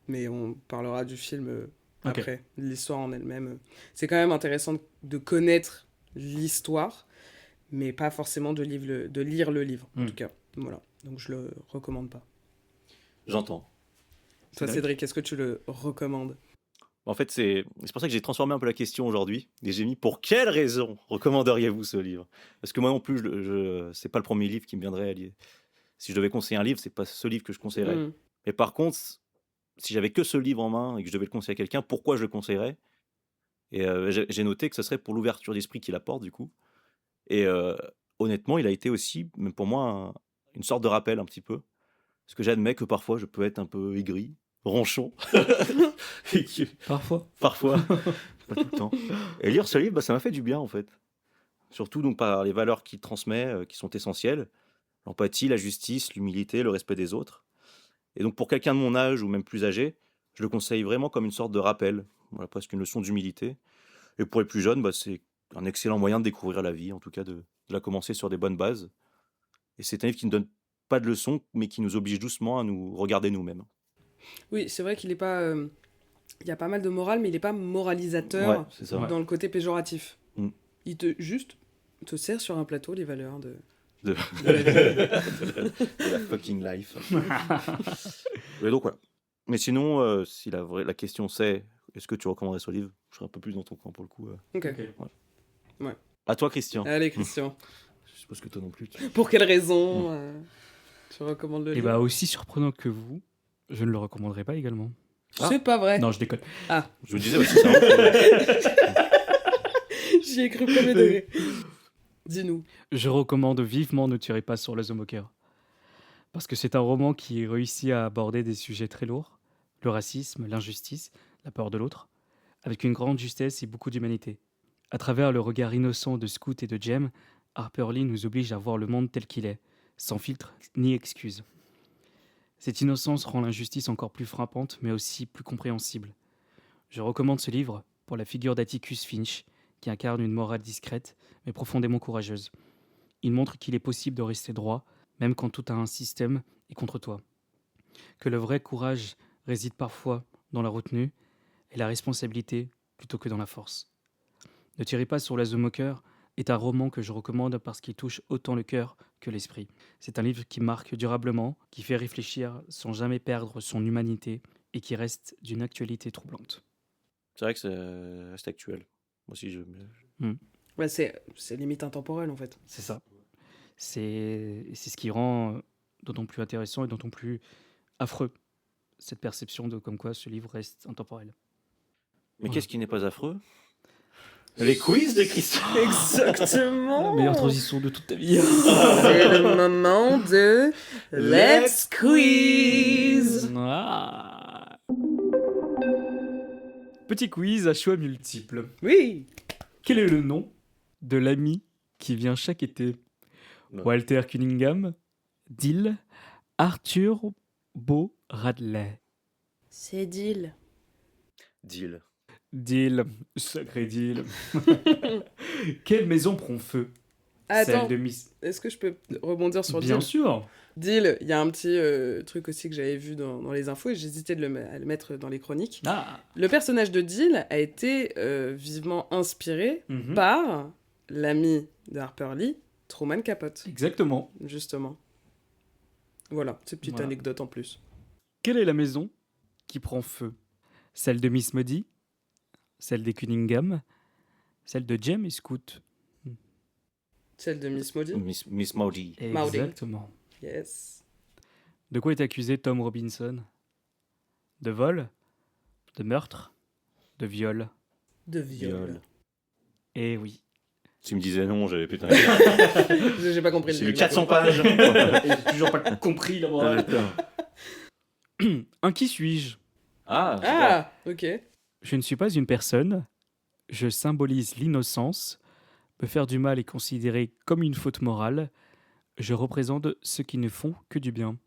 Speaker 3: Mais on parlera du film après, de l'histoire en elle-même. C'est quand même intéressant de connaître l'histoire, mais pas forcément de lire le livre, en tout cas. Voilà. Donc, je le recommande pas.
Speaker 2: J'entends.
Speaker 3: Toi, Cédric, est-ce que tu le recommandes?
Speaker 2: En fait, c'est pour ça que j'ai transformé un peu la question aujourd'hui. Et j'ai mis pour quelle raison recommanderiez-vous ce livre? Parce que moi non plus, c'est pas le premier livre qui me viendrait à lire. Si je devais conseiller un livre, c'est pas ce livre que je conseillerais. Mais par contre, si j'avais que ce livre en main et que je devais le conseiller à quelqu'un, pourquoi je le conseillerais? Et j'ai noté que ce serait pour l'ouverture d'esprit qu'il apporte, du coup. Et honnêtement, il a été aussi, même pour moi, une sorte de rappel un petit peu. Parce que j'admets que parfois, je peux être un peu aigri, ronchon.
Speaker 1: Parfois.
Speaker 2: Parfois, pas tout le temps. Et lire ce livre, ça m'a fait du bien, en fait. Surtout donc par les valeurs qu'il transmet, qui sont essentielles. L'empathie, la justice, l'humilité, le respect des autres. Et donc pour quelqu'un de mon âge ou même plus âgé, je le conseille vraiment comme une sorte de rappel. Voilà, presque une leçon d'humilité. Et pour les plus jeunes, c'est un excellent moyen de découvrir la vie, en tout cas de la commencer sur des bonnes bases. Et c'est un livre qui ne donne pas de leçons, mais qui nous oblige doucement à nous regarder nous-mêmes.
Speaker 3: Oui, c'est vrai qu'il n'est pas... Il y a pas mal de morale, mais il n'est pas moralisateur
Speaker 2: c'est ça.
Speaker 3: dans le côté péjoratif.
Speaker 2: Mm.
Speaker 3: Il te sert sur un plateau les valeurs de
Speaker 2: de
Speaker 3: la vie.
Speaker 2: de la fucking life. Et donc voilà. Mais sinon, si la question c'est est-ce que tu recommanderais ce livre, je serais un peu plus dans ton camp pour le coup.
Speaker 3: Ok.
Speaker 2: Ouais. À toi, Christian.
Speaker 3: Allez, Christian.
Speaker 2: Je suppose que toi non plus.
Speaker 3: Pour quelle raison tu recommandes le
Speaker 1: Et
Speaker 3: livre?
Speaker 1: aussi surprenant que vous, je ne le recommanderais pas également.
Speaker 3: C'est pas vrai.
Speaker 1: Non, je déconne.
Speaker 3: Ah.
Speaker 2: Je vous disais aussi ça.
Speaker 3: J'y ai cru premier degré. Dis-nous.
Speaker 1: Je recommande vivement Ne tirez pas sur l'oiseau moqueur. Parce que c'est un roman qui réussit à aborder des sujets très lourds, le racisme, l'injustice, la peur de l'autre, avec une grande justesse et beaucoup d'humanité. À travers le regard innocent de Scout et de Jem, Harper Lee nous oblige à voir le monde tel qu'il est, sans filtre ni excuse. Cette innocence rend l'injustice encore plus frappante, mais aussi plus compréhensible. Je recommande ce livre pour la figure d'Atticus Finch, qui incarne une morale discrète, mais profondément courageuse. Il montre qu'il est possible de rester droit, même quand tout un système est contre toi. Que le vrai courage réside parfois dans la retenue et la responsabilité plutôt que dans la force. Ne tirez pas sur l'oiseau moqueur est un roman que je recommande parce qu'il touche autant le cœur que l'esprit. C'est un livre qui marque durablement, qui fait réfléchir sans jamais perdre son humanité et qui reste d'une actualité troublante.
Speaker 2: C'est vrai que c'est actuel. Moi aussi,
Speaker 3: Ouais, c'est limite intemporel en fait.
Speaker 1: C'est ça. C'est ce qui rend d'autant plus intéressant et d'autant plus affreux cette perception de comme quoi ce livre reste intemporel.
Speaker 2: Mais
Speaker 1: Ouais.
Speaker 2: qu'est-ce qui n'est pas affreux? Les quiz de Christian.
Speaker 3: Exactement.
Speaker 1: La meilleure transition de toute ta vie.
Speaker 3: C'est le moment de Let's Quiz.
Speaker 1: Ah. Petit quiz à choix multiples.
Speaker 3: Oui.
Speaker 1: Quel est le nom de l'ami qui vient chaque été?
Speaker 2: Non.
Speaker 1: Walter Cunningham, Dill, Arthur Beau Radley.
Speaker 3: C'est Dill.
Speaker 2: Deal.
Speaker 1: Dill, sacré Dill. Quelle maison prend feu?
Speaker 3: Attends,
Speaker 1: Celle de Miss.
Speaker 3: est-ce que je peux rebondir sur
Speaker 1: Bien
Speaker 3: Dill?
Speaker 1: sûr.
Speaker 3: Dill, il y a un petit truc aussi que j'avais vu dans les infos et j'hésitais à le mettre dans les chroniques.
Speaker 1: Ah.
Speaker 3: Le personnage de Dill a été vivement inspiré
Speaker 1: Mhm.
Speaker 3: par l'ami de Harper Lee, Truman Capote,
Speaker 1: Exactement.
Speaker 3: justement. Voilà, cette petite
Speaker 1: Voilà.
Speaker 3: anecdote en plus.
Speaker 1: Quelle est la maison qui prend feu? Celle de Miss Modi? Celle des Cunningham? Celle de James Scoot?
Speaker 3: Celle de Miss Maudie.
Speaker 2: Miss Maudie.
Speaker 3: Maudie.
Speaker 1: Exactement.
Speaker 3: Yes.
Speaker 1: De quoi est accusé Tom Robinson? De vol? De meurtre? De viol?
Speaker 3: De viol.
Speaker 2: Viol.
Speaker 1: Eh oui.
Speaker 2: Tu me disais non, j'avais putain.
Speaker 3: J'ai pas compris le
Speaker 2: J'ai lu
Speaker 3: livre.
Speaker 2: 400 pages.
Speaker 1: J'ai toujours pas compris la morale. Un qui suis-je?
Speaker 2: Ah,
Speaker 3: Ah, ok.
Speaker 1: Je ne suis pas une personne. Je symbolise l'innocence. Me faire du mal est considéré comme une faute morale. Je représente ceux qui ne font que du bien.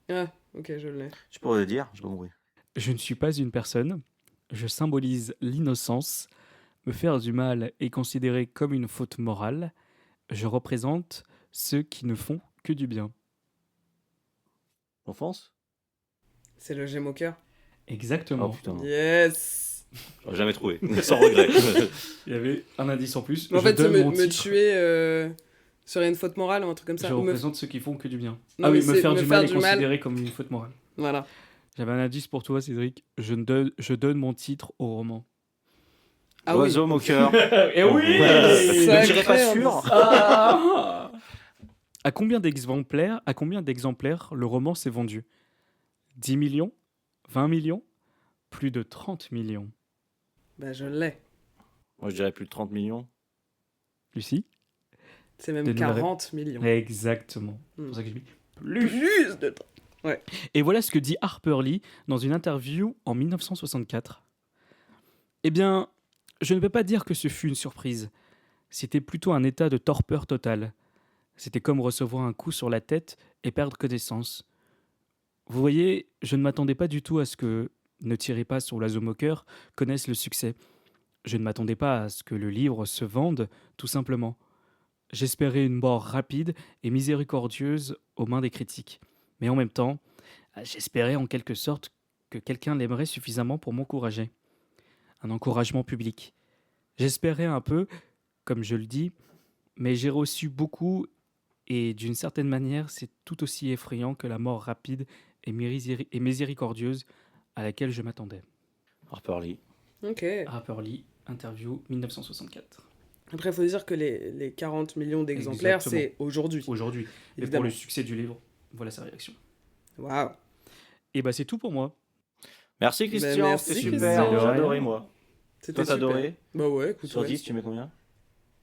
Speaker 3: Ah, ok, je l'ai.
Speaker 2: tu pourrais le dire? J'ai pas compris.
Speaker 1: Je ne suis pas une personne. Je symbolise l'innocence. Me faire du mal est considéré comme une faute morale. Je représente ceux qui ne font que du bien.
Speaker 2: Enfance?
Speaker 3: C'est le Gémeaux cœur.
Speaker 1: Exactement.
Speaker 2: Oh putain.
Speaker 3: Yes.
Speaker 2: J'aurais jamais trouvé. Sans regret.
Speaker 1: Il y avait un indice en plus.
Speaker 3: Mais en
Speaker 1: Je
Speaker 3: fait, c'est
Speaker 1: donne mon
Speaker 3: me
Speaker 1: titre.
Speaker 3: tuer serait une faute morale ou un truc comme ça.
Speaker 1: Je
Speaker 3: Ou me-
Speaker 1: représente ceux qui font que du bien.
Speaker 3: Non,
Speaker 1: Ah oui,
Speaker 3: mais
Speaker 1: me
Speaker 3: c'est
Speaker 1: faire
Speaker 3: me
Speaker 1: du
Speaker 3: faire
Speaker 1: mal est
Speaker 3: du mal.
Speaker 1: considéré comme une faute morale.
Speaker 3: Voilà.
Speaker 1: J'avais un indice pour toi, Cédric. Je donne mon titre au roman.
Speaker 3: Ah oui.
Speaker 2: Oiseau moqueur.
Speaker 1: Eh oui
Speaker 2: Je dirais pas
Speaker 3: Sacré
Speaker 2: sûr.
Speaker 1: Ah À combien d'exemplaires le roman s'est vendu? 10 millions? 20 millions? Plus de 30 millions.
Speaker 3: Bah, je l'ai.
Speaker 2: Moi, je dirais plus de 30 millions.
Speaker 1: Lucie?
Speaker 3: C'est même
Speaker 1: Donne-nous la
Speaker 3: 40 millions.
Speaker 1: Exactement. C'est
Speaker 3: Hmm.
Speaker 1: pour ça que j'ai mis
Speaker 3: Plus de temps.
Speaker 1: Et voilà ce que dit Harper Lee dans une interview en 1964. Eh bien, je ne peux pas dire que ce fut une surprise. C'était plutôt un état de torpeur totale. C'était comme recevoir un coup sur la tête et perdre connaissance. Vous voyez, je ne m'attendais pas du tout à ce que Ne tirez pas sur l'oiseau moqueur connaisse le succès. Je ne m'attendais pas à ce que le livre se vende, tout simplement. J'espérais une mort rapide et miséricordieuse aux mains des critiques. Mais en même temps, j'espérais en quelque sorte que quelqu'un l'aimerait suffisamment pour m'encourager. Un encouragement public. J'espérais un peu, comme je le dis, mais j'ai reçu beaucoup et d'une certaine manière, c'est tout aussi effrayant que la mort rapide et miséricordieuse à laquelle je m'attendais.
Speaker 2: Harper Lee.
Speaker 3: Ok.
Speaker 1: Harper Lee, interview 1964.
Speaker 3: Après, il faut dire que les 40 millions d'exemplaires,
Speaker 1: Exactement.
Speaker 3: c'est aujourd'hui.
Speaker 1: Aujourd'hui. Et pour
Speaker 3: Évidemment.
Speaker 1: le succès du livre, voilà sa réaction.
Speaker 3: Waouh.
Speaker 1: Et bah c'est tout pour moi.
Speaker 2: Merci Christian,
Speaker 3: merci,
Speaker 2: c'était
Speaker 3: Christian.
Speaker 2: super. J'ai
Speaker 1: De rien.
Speaker 2: adoré moi.
Speaker 3: C'était
Speaker 2: Toi, t'as
Speaker 3: super.
Speaker 2: adoré?
Speaker 3: Bah ouais, écoute.
Speaker 2: Sur
Speaker 3: ouais.
Speaker 2: 10, tu mets combien?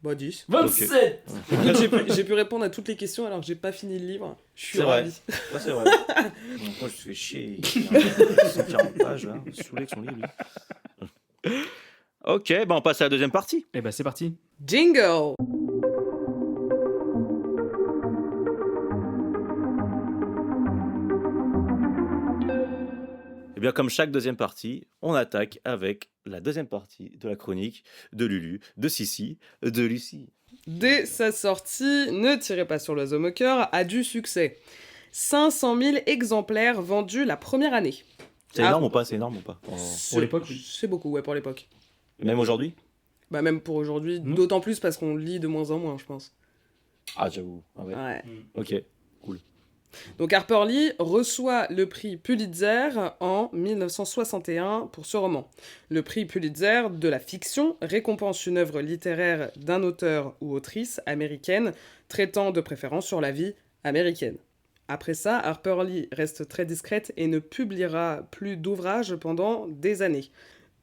Speaker 3: Bah 10.
Speaker 1: 27
Speaker 3: Écoute, j'ai pu répondre à toutes les questions alors que j'ai pas fini le livre. Je suis
Speaker 2: C'est vrai.
Speaker 3: ravi.
Speaker 2: Ça, c'est vrai. Moi, je te fais chier. 140 pages, là. Saoulé de son livre, lui. Ok, bah on passe à la deuxième partie.
Speaker 1: Et bah c'est parti.
Speaker 3: Jingle.
Speaker 2: Et bien, comme chaque deuxième partie, on attaque avec la deuxième partie de la chronique de Lulu, de Sissi, de Lucie.
Speaker 3: Dès sa sortie, Ne tirez pas sur l'oiseau moqueur a du succès. 500 000 exemplaires vendus la première année.
Speaker 2: C'est
Speaker 3: Ah.
Speaker 2: énorme ou pas? C'est énorme ou pas?
Speaker 3: C'est-
Speaker 1: l'époque, oui.
Speaker 3: C'est beaucoup, ouais, pour l'époque.
Speaker 2: Même aujourd'hui?
Speaker 3: Bah même pour aujourd'hui, d'autant plus parce qu'on lit de moins en moins, je pense.
Speaker 2: Ah, j'avoue. Ah ouais.
Speaker 3: Ouais.
Speaker 2: Ok.
Speaker 3: Donc Harper Lee reçoit le prix Pulitzer en 1961 pour ce roman. Le prix Pulitzer de la fiction récompense une œuvre littéraire d'un auteur ou autrice américaine traitant de préférence sur la vie américaine. Après ça, Harper Lee reste très discrète et ne publiera plus d'ouvrages pendant des années.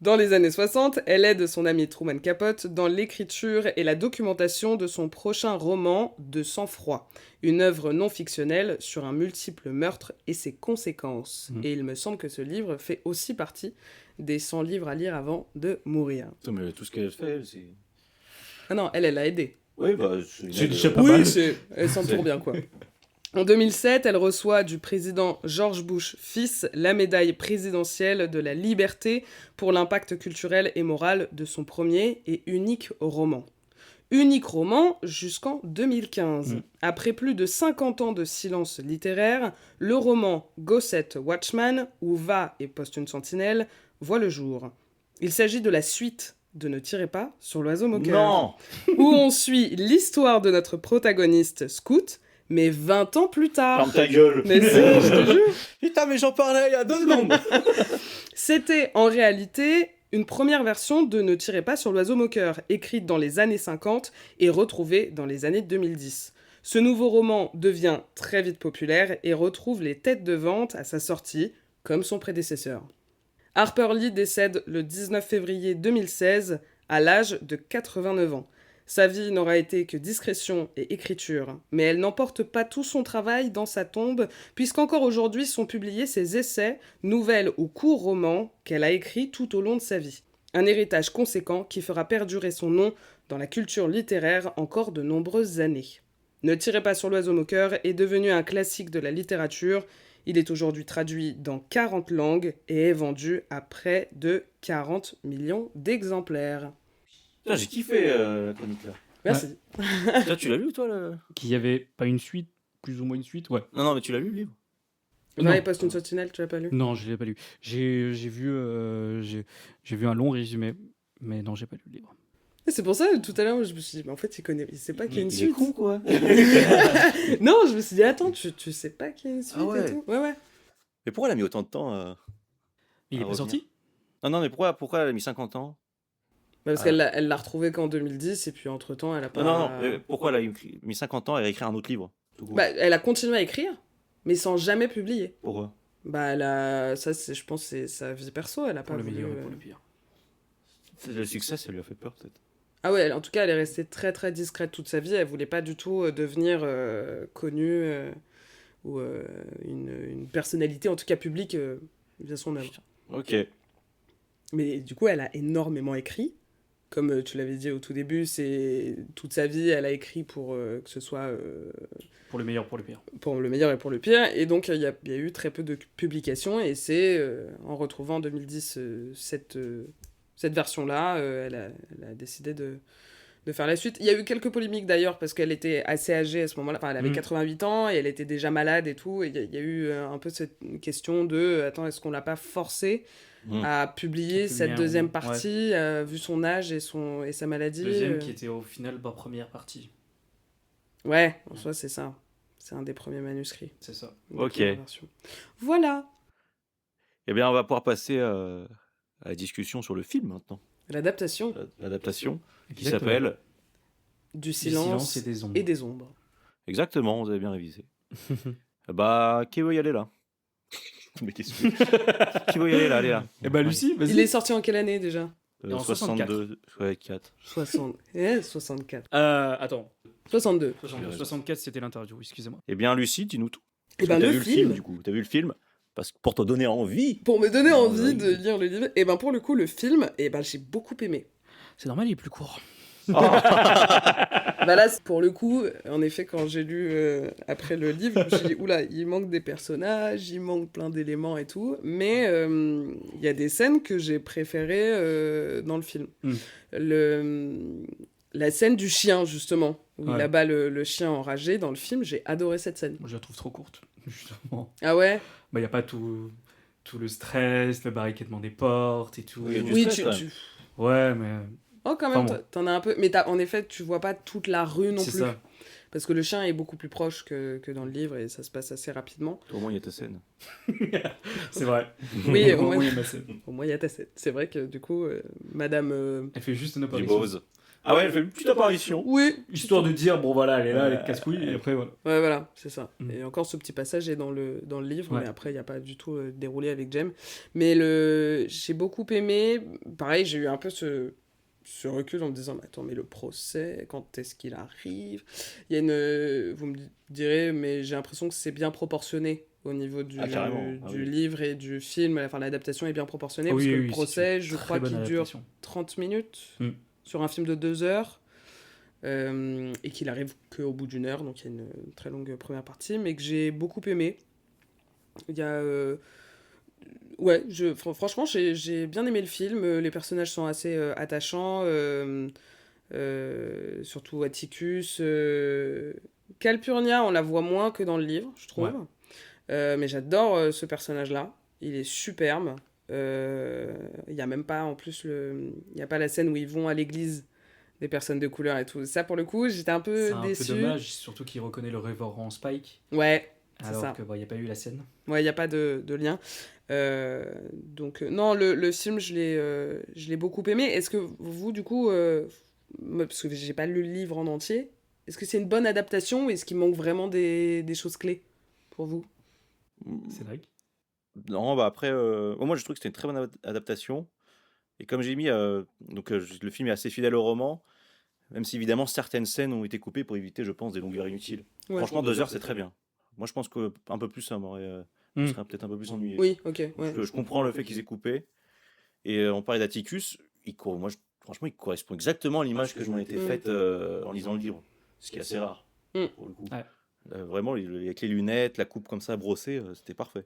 Speaker 3: Dans les années 60, elle aide son ami Truman Capote dans l'écriture et la documentation de son prochain roman De sang-froid, une œuvre non fictionnelle sur un multiple meurtre et ses conséquences. Et il me semble que ce livre fait aussi partie des 100 livres à lire avant de mourir.
Speaker 2: Attends, mais tout ce qu'elle fait, c'est...
Speaker 3: Ah non, elle a aidé.
Speaker 2: Oui, bah...
Speaker 1: C'est déjà pas mal.
Speaker 3: Elle s'entoure bien, quoi. En 2007, elle reçoit du président George Bush fils la médaille présidentielle de la liberté pour l'impact culturel et moral de son premier et unique roman. Unique roman jusqu'en 2015. Après plus de 50 ans de silence littéraire, le roman Gossett Watchman, où Va et poste une sentinelle, voit le jour. Il s'agit de la suite de Ne tirez pas sur l'oiseau moqueur.
Speaker 2: Non.
Speaker 3: Où on suit l'histoire de notre protagoniste Scout, mais 20 ans plus tard.
Speaker 2: Ferme ta gueule.
Speaker 3: Mais si, je te jure.
Speaker 2: Putain, mais j'en parlais il y a 2 secondes.
Speaker 3: C'était en réalité une première version de Ne tirez pas sur l'oiseau moqueur, écrite dans les années 50 et retrouvée dans les années 2010. Ce nouveau roman devient très vite populaire et retrouve les têtes de vente à sa sortie, comme son prédécesseur. Harper Lee décède le 19 février 2016 à l'âge de 89 ans. Sa vie n'aura été que discrétion et écriture, mais elle n'emporte pas tout son travail dans sa tombe, puisqu'encore aujourd'hui sont publiés ses essais, nouvelles ou courts romans qu'elle a écrits tout au long de sa vie. Un héritage conséquent qui fera perdurer son nom dans la culture littéraire encore de nombreuses années. Ne tirez pas sur l'oiseau moqueur est devenu un classique de la littérature. Il est aujourd'hui traduit dans 40 langues et est vendu à près de 40 millions d'exemplaires.
Speaker 2: Putain, j'ai kiffé la chronique là.
Speaker 3: Merci.
Speaker 2: Toi, tu l'as lu, toi le...
Speaker 1: Qu'il y avait pas une suite, plus ou moins une suite, ouais.
Speaker 2: Non, mais tu l'as lu, le livre?
Speaker 3: Va et poste une sentinelle, tu l'as pas lu?
Speaker 1: Non, je l'ai pas lu. J'ai vu un long résumé, mais non, j'ai pas lu le livre.
Speaker 3: C'est pour ça, tout à l'heure, je me suis dit, mais en fait, il sait pas qu'il y a une
Speaker 2: Il est
Speaker 3: suite.
Speaker 2: con, quoi.
Speaker 3: Non, je me suis dit, attends, tu sais pas qu'il y a une suite
Speaker 2: Ah ouais.
Speaker 3: et tout. Ouais.
Speaker 2: Mais pourquoi elle a mis autant de temps
Speaker 1: Il est pas
Speaker 2: revenir.
Speaker 1: sorti?
Speaker 2: Non, mais pourquoi elle a mis 50 ans?
Speaker 3: Parce qu'elle l'a retrouvé qu'en 2010, et puis entre-temps, elle a pas...
Speaker 2: Non, pourquoi elle a mis 50 ans à réécrire un autre livre? Tout court.
Speaker 3: Bah, elle a continué à écrire, mais sans jamais publier.
Speaker 2: Pourquoi?
Speaker 3: Bah, ça, je pense, c'est sa vie perso, elle a
Speaker 1: Pour
Speaker 3: pas
Speaker 1: le
Speaker 3: voulu...
Speaker 1: meilleur et pour le pire.
Speaker 2: Le succès, ça lui a fait peur, peut-être.
Speaker 3: Ah ouais, en tout cas, elle est restée très très discrète toute sa vie. Elle voulait pas du tout devenir connue ou une personnalité, en tout cas publique, via son œuvre.
Speaker 2: Ok.
Speaker 3: Mais du coup, elle a énormément écrit. Comme tu l'avais dit au tout début, c'est toute sa vie, elle a écrit pour que ce soit
Speaker 1: Pour le meilleur, pour le pire.
Speaker 3: pour le meilleur et pour le pire. Et donc, il y a eu très peu de publications. Et c'est en retrouvant en 2010 cette version-là, elle a décidé de faire la suite. Il y a eu quelques polémiques d'ailleurs, parce qu'elle était assez âgée à ce moment-là. Enfin, elle avait 88 ans et elle était déjà malade et tout. Et il y a eu un peu cette question de attends, est-ce qu'on l'a pas forcée à publier cette deuxième partie, vu son âge et sa maladie.
Speaker 1: Deuxième qui était au final ma première partie.
Speaker 3: Ouais, en soi, c'est ça. C'est un des premiers manuscrits.
Speaker 1: C'est ça.
Speaker 2: Ok.
Speaker 3: Version. Voilà,
Speaker 2: Eh bien, on va pouvoir passer à la discussion sur le film maintenant.
Speaker 3: l'adaptation
Speaker 2: L'adaptation qui
Speaker 1: Exactement.
Speaker 2: s'appelle...
Speaker 3: du silence
Speaker 1: et des ombres.
Speaker 3: et des ombres.
Speaker 2: Exactement, vous avez bien révisé. Bah, qui veut y aller là? Mais qu'est-ce que... Qui veut y aller là? Allez là.
Speaker 1: Eh bah Lucie, vas-y.
Speaker 3: Il est sorti en quelle année déjà?
Speaker 1: Et en
Speaker 2: 62, 4.
Speaker 3: 64.
Speaker 1: Attends.
Speaker 3: 62.
Speaker 1: 64, c'était l'interview, excusez-moi.
Speaker 2: Eh bien, Lucie, dis-nous tout.
Speaker 3: Et
Speaker 2: Parce que
Speaker 3: ben
Speaker 2: t'as
Speaker 3: le
Speaker 2: vu
Speaker 3: film,
Speaker 2: du coup. T'as vu le film parce que pour te donner envie.
Speaker 3: pour me donner
Speaker 2: Ah,
Speaker 3: envie
Speaker 2: oui.
Speaker 3: de lire le livre, et ben pour le coup le film, et ben j'ai beaucoup aimé.
Speaker 1: C'est normal, il est plus court.
Speaker 3: Bah là, pour le coup, en effet, quand j'ai lu après le livre, je me suis dit, oula, il manque des personnages, il manque plein d'éléments et tout, mais il y a des scènes que j'ai préférées dans le film. La scène du chien, justement, où il abat le chien enragé dans le film, j'ai adoré cette scène.
Speaker 1: Moi, je la trouve trop courte, justement.
Speaker 3: Ah ouais?
Speaker 1: Bah, il n'y a pas tout le stress, le barricadement des portes et tout.
Speaker 2: Oui, il y a du
Speaker 3: Oui,
Speaker 2: stress, quand même.
Speaker 1: Ouais, mais
Speaker 3: Oh, quand même,
Speaker 1: Enfin, bon.
Speaker 3: t'en as un peu. Mais en effet, tu vois pas toute la rue non
Speaker 1: c'est
Speaker 3: plus.
Speaker 1: ça.
Speaker 3: Parce que le chien est beaucoup plus proche que dans le livre et ça se passe assez rapidement.
Speaker 2: Au moins, il y a ta scène.
Speaker 1: C'est vrai.
Speaker 3: Oui,
Speaker 1: Au moins, il y a ma scène.
Speaker 3: Au moins, il y a ta scène. C'est vrai que du coup, Madame.
Speaker 1: Elle fait juste une
Speaker 2: Du
Speaker 1: apparition.
Speaker 2: Bose. Ah ouais, elle fait une petite apparition.
Speaker 3: Oui,
Speaker 1: Histoire de dire, bon voilà, elle est là, elle est casse-couille, et après voilà.
Speaker 3: ouais, voilà, c'est ça.
Speaker 1: Mm.
Speaker 3: Et encore, ce petit passage est dans le livre,
Speaker 1: Ouais.
Speaker 3: mais après, il n'y a pas du tout déroulé avec Jem. Mais j'ai beaucoup aimé. Pareil, j'ai eu un peu ce recul en me disant, mais attends, mais le procès, quand est-ce qu'il arrive? Il y a vous me direz, mais j'ai l'impression que c'est bien proportionné au niveau du,
Speaker 2: Carrément. Ah
Speaker 3: du
Speaker 2: oui.
Speaker 3: livre et du film. Enfin, l'adaptation est bien proportionnée, parce
Speaker 1: Oui,
Speaker 3: que
Speaker 1: oui,
Speaker 3: le
Speaker 1: c'est
Speaker 3: procès,
Speaker 1: une
Speaker 3: je
Speaker 1: très
Speaker 3: crois
Speaker 1: bonne
Speaker 3: qu'il dure
Speaker 1: adaptation.
Speaker 3: 30 minutes
Speaker 1: Mm.
Speaker 3: sur un film de 2 heures. Et qu'il arrive qu'au bout d'1 heure, donc il y a une très longue première partie, mais que j'ai beaucoup aimé. Il y a... ouais, franchement, j'ai bien aimé le film. Les personnages sont assez attachants, surtout Atticus. Calpurnia, on la voit moins que dans le livre, je trouve.
Speaker 1: Ouais.
Speaker 3: Mais j'adore ce personnage-là. Il est superbe. Il n'y a même pas, en plus, il n'y a pas la scène où ils vont à l'église des personnes de couleur et tout. Ça, pour le coup, j'étais un peu
Speaker 1: C'est un
Speaker 3: déçue.
Speaker 1: peu dommage, surtout qu'il reconnaît le révérend Spike,
Speaker 3: Ouais, c'est
Speaker 1: alors
Speaker 3: ça.
Speaker 1: que il n'y a pas eu la scène.
Speaker 3: Ouais, il n'y a pas de lien. Non, le film, je l'ai beaucoup aimé. Est-ce que vous, du coup, parce que j'ai pas lu le livre en entier, est-ce que c'est une bonne adaptation ou est-ce qu'il manque vraiment des choses clés pour vous?
Speaker 1: C'est vrai.
Speaker 2: Non, bah après, moi je trouve que c'était une très bonne adaptation. Et comme j'ai mis, le film est assez fidèle au roman, même si évidemment certaines scènes ont été coupées pour éviter, je pense, des longueurs inutiles.
Speaker 3: Ouais.
Speaker 2: Franchement, 2 heures, c'est très bien. Moi, je pense qu'un peu plus, ça m'aurait. Je serais peut-être un peu plus ennuyé.
Speaker 3: Oui, ok, ouais.
Speaker 2: Je comprends le fait qu'ils aient coupé. Et on parlait d'Atticus. Franchement, il correspond exactement à l'image que je m'en étais faite en lisant le livre. Ce qui est assez rare, pour le coup.
Speaker 1: Ouais.
Speaker 2: Vraiment, avec les lunettes, la coupe comme ça brossée, c'était parfait.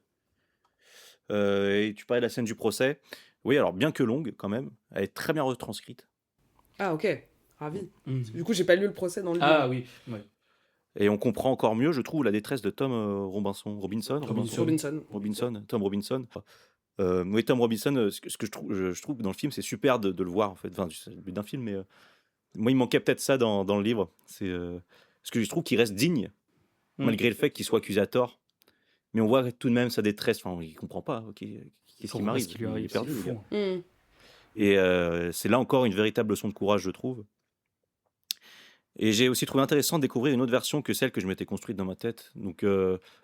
Speaker 2: Et tu parlais de la scène du procès. Oui, alors bien que longue quand même, elle est très bien retranscrite.
Speaker 3: Ah, ok, ravi.
Speaker 1: Mm.
Speaker 3: Du coup, j'ai pas lu le procès dans le livre.
Speaker 1: Ah oui, ouais.
Speaker 2: Et on comprend encore mieux, je trouve, la détresse de Tom Robinson. Tom Robinson. Oui, Tom Robinson, ce que je trouve que dans le film, c'est super de le voir, en fait. Enfin, c'est le but d'un film, mais moi, il manquait peut-être ça dans le livre. Parce que je trouve qu'il reste digne, malgré le fait qu'il soit accusé à tort. Mais on voit tout de même sa détresse. Enfin, il comprend pas. Qu'est-ce qui m'arrive?
Speaker 1: Ce qui lui arrive,
Speaker 2: Il est perdu,
Speaker 1: c'est
Speaker 2: le
Speaker 1: fou.
Speaker 2: gars.
Speaker 3: Mm.
Speaker 2: Et c'est là encore une véritable leçon de courage, je trouve. Et j'ai aussi trouvé intéressant de découvrir une autre version que celle que je m'étais construite dans ma tête. Donc,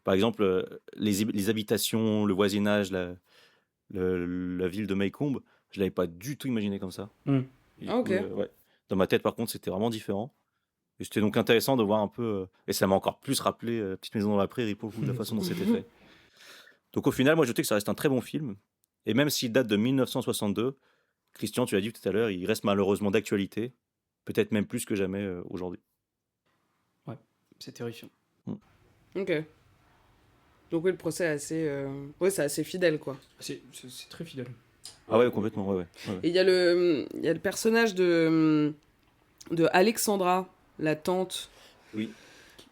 Speaker 2: par exemple, les habitations, le voisinage, la ville de Maycomb, je l'avais pas du tout imaginé comme ça.
Speaker 1: Mm.
Speaker 2: Et du
Speaker 3: Ah, ok.
Speaker 2: coup, ouais. Dans ma tête, par contre, c'était vraiment différent. Et c'était donc intéressant de voir un peu. Et ça m'a encore plus rappelé Petite Maison dans la Prairie, pour le coup, de la façon dont c'était fait. Donc, au final, moi, je trouve que ça reste un très bon film. Et même s'il date de 1962, Christian, tu l'as dit tout à l'heure, il reste malheureusement d'actualité. Peut-être même plus que jamais aujourd'hui.
Speaker 1: C'est terrifiant.
Speaker 3: Ok. Donc oui, le procès est assez... Ouais, c'est assez fidèle, quoi.
Speaker 1: C'est très fidèle.
Speaker 2: Ah ouais, complètement, ouais.
Speaker 3: Et il y a le personnage de Alexandra, la tante,
Speaker 2: Oui.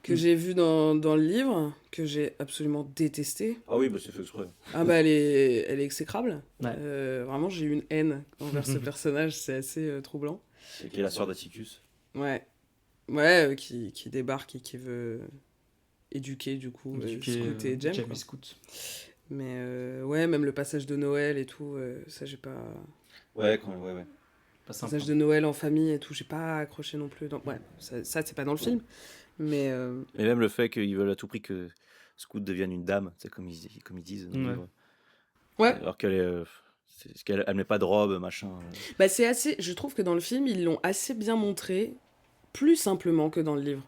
Speaker 3: que j'ai vu dans le livre, que j'ai absolument détesté.
Speaker 2: Ah oui, bah c'est fait exprès.
Speaker 3: Ah bah elle est exécrable.
Speaker 1: Ouais.
Speaker 3: Vraiment, j'ai eu une haine envers ce personnage, c'est assez troublant.
Speaker 2: Et qui est la sœur d'Atticus.
Speaker 3: Ouais. Ouais, qui débarque et qui veut éduquer, du coup, Scout et Jem, quoi.
Speaker 1: et Scout.
Speaker 3: Mais ouais, même le passage de Noël et tout, ça j'ai pas...
Speaker 2: Ouais, quand même, ouais.
Speaker 1: Pas simple.
Speaker 3: Passage de Noël en famille et tout, j'ai pas accroché non plus. Ouais, ça c'est pas dans le film. Mais
Speaker 2: Et même le fait qu'ils veulent à tout prix que Scout devienne une dame, c'est comme ils disent. Dans le
Speaker 1: Ouais.
Speaker 2: livre.
Speaker 3: ouais,
Speaker 2: Alors qu'elle met pas de robe, machin.
Speaker 3: bah c'est assez. Je trouve que dans le film, ils l'ont assez bien montré, plus simplement que dans le livre.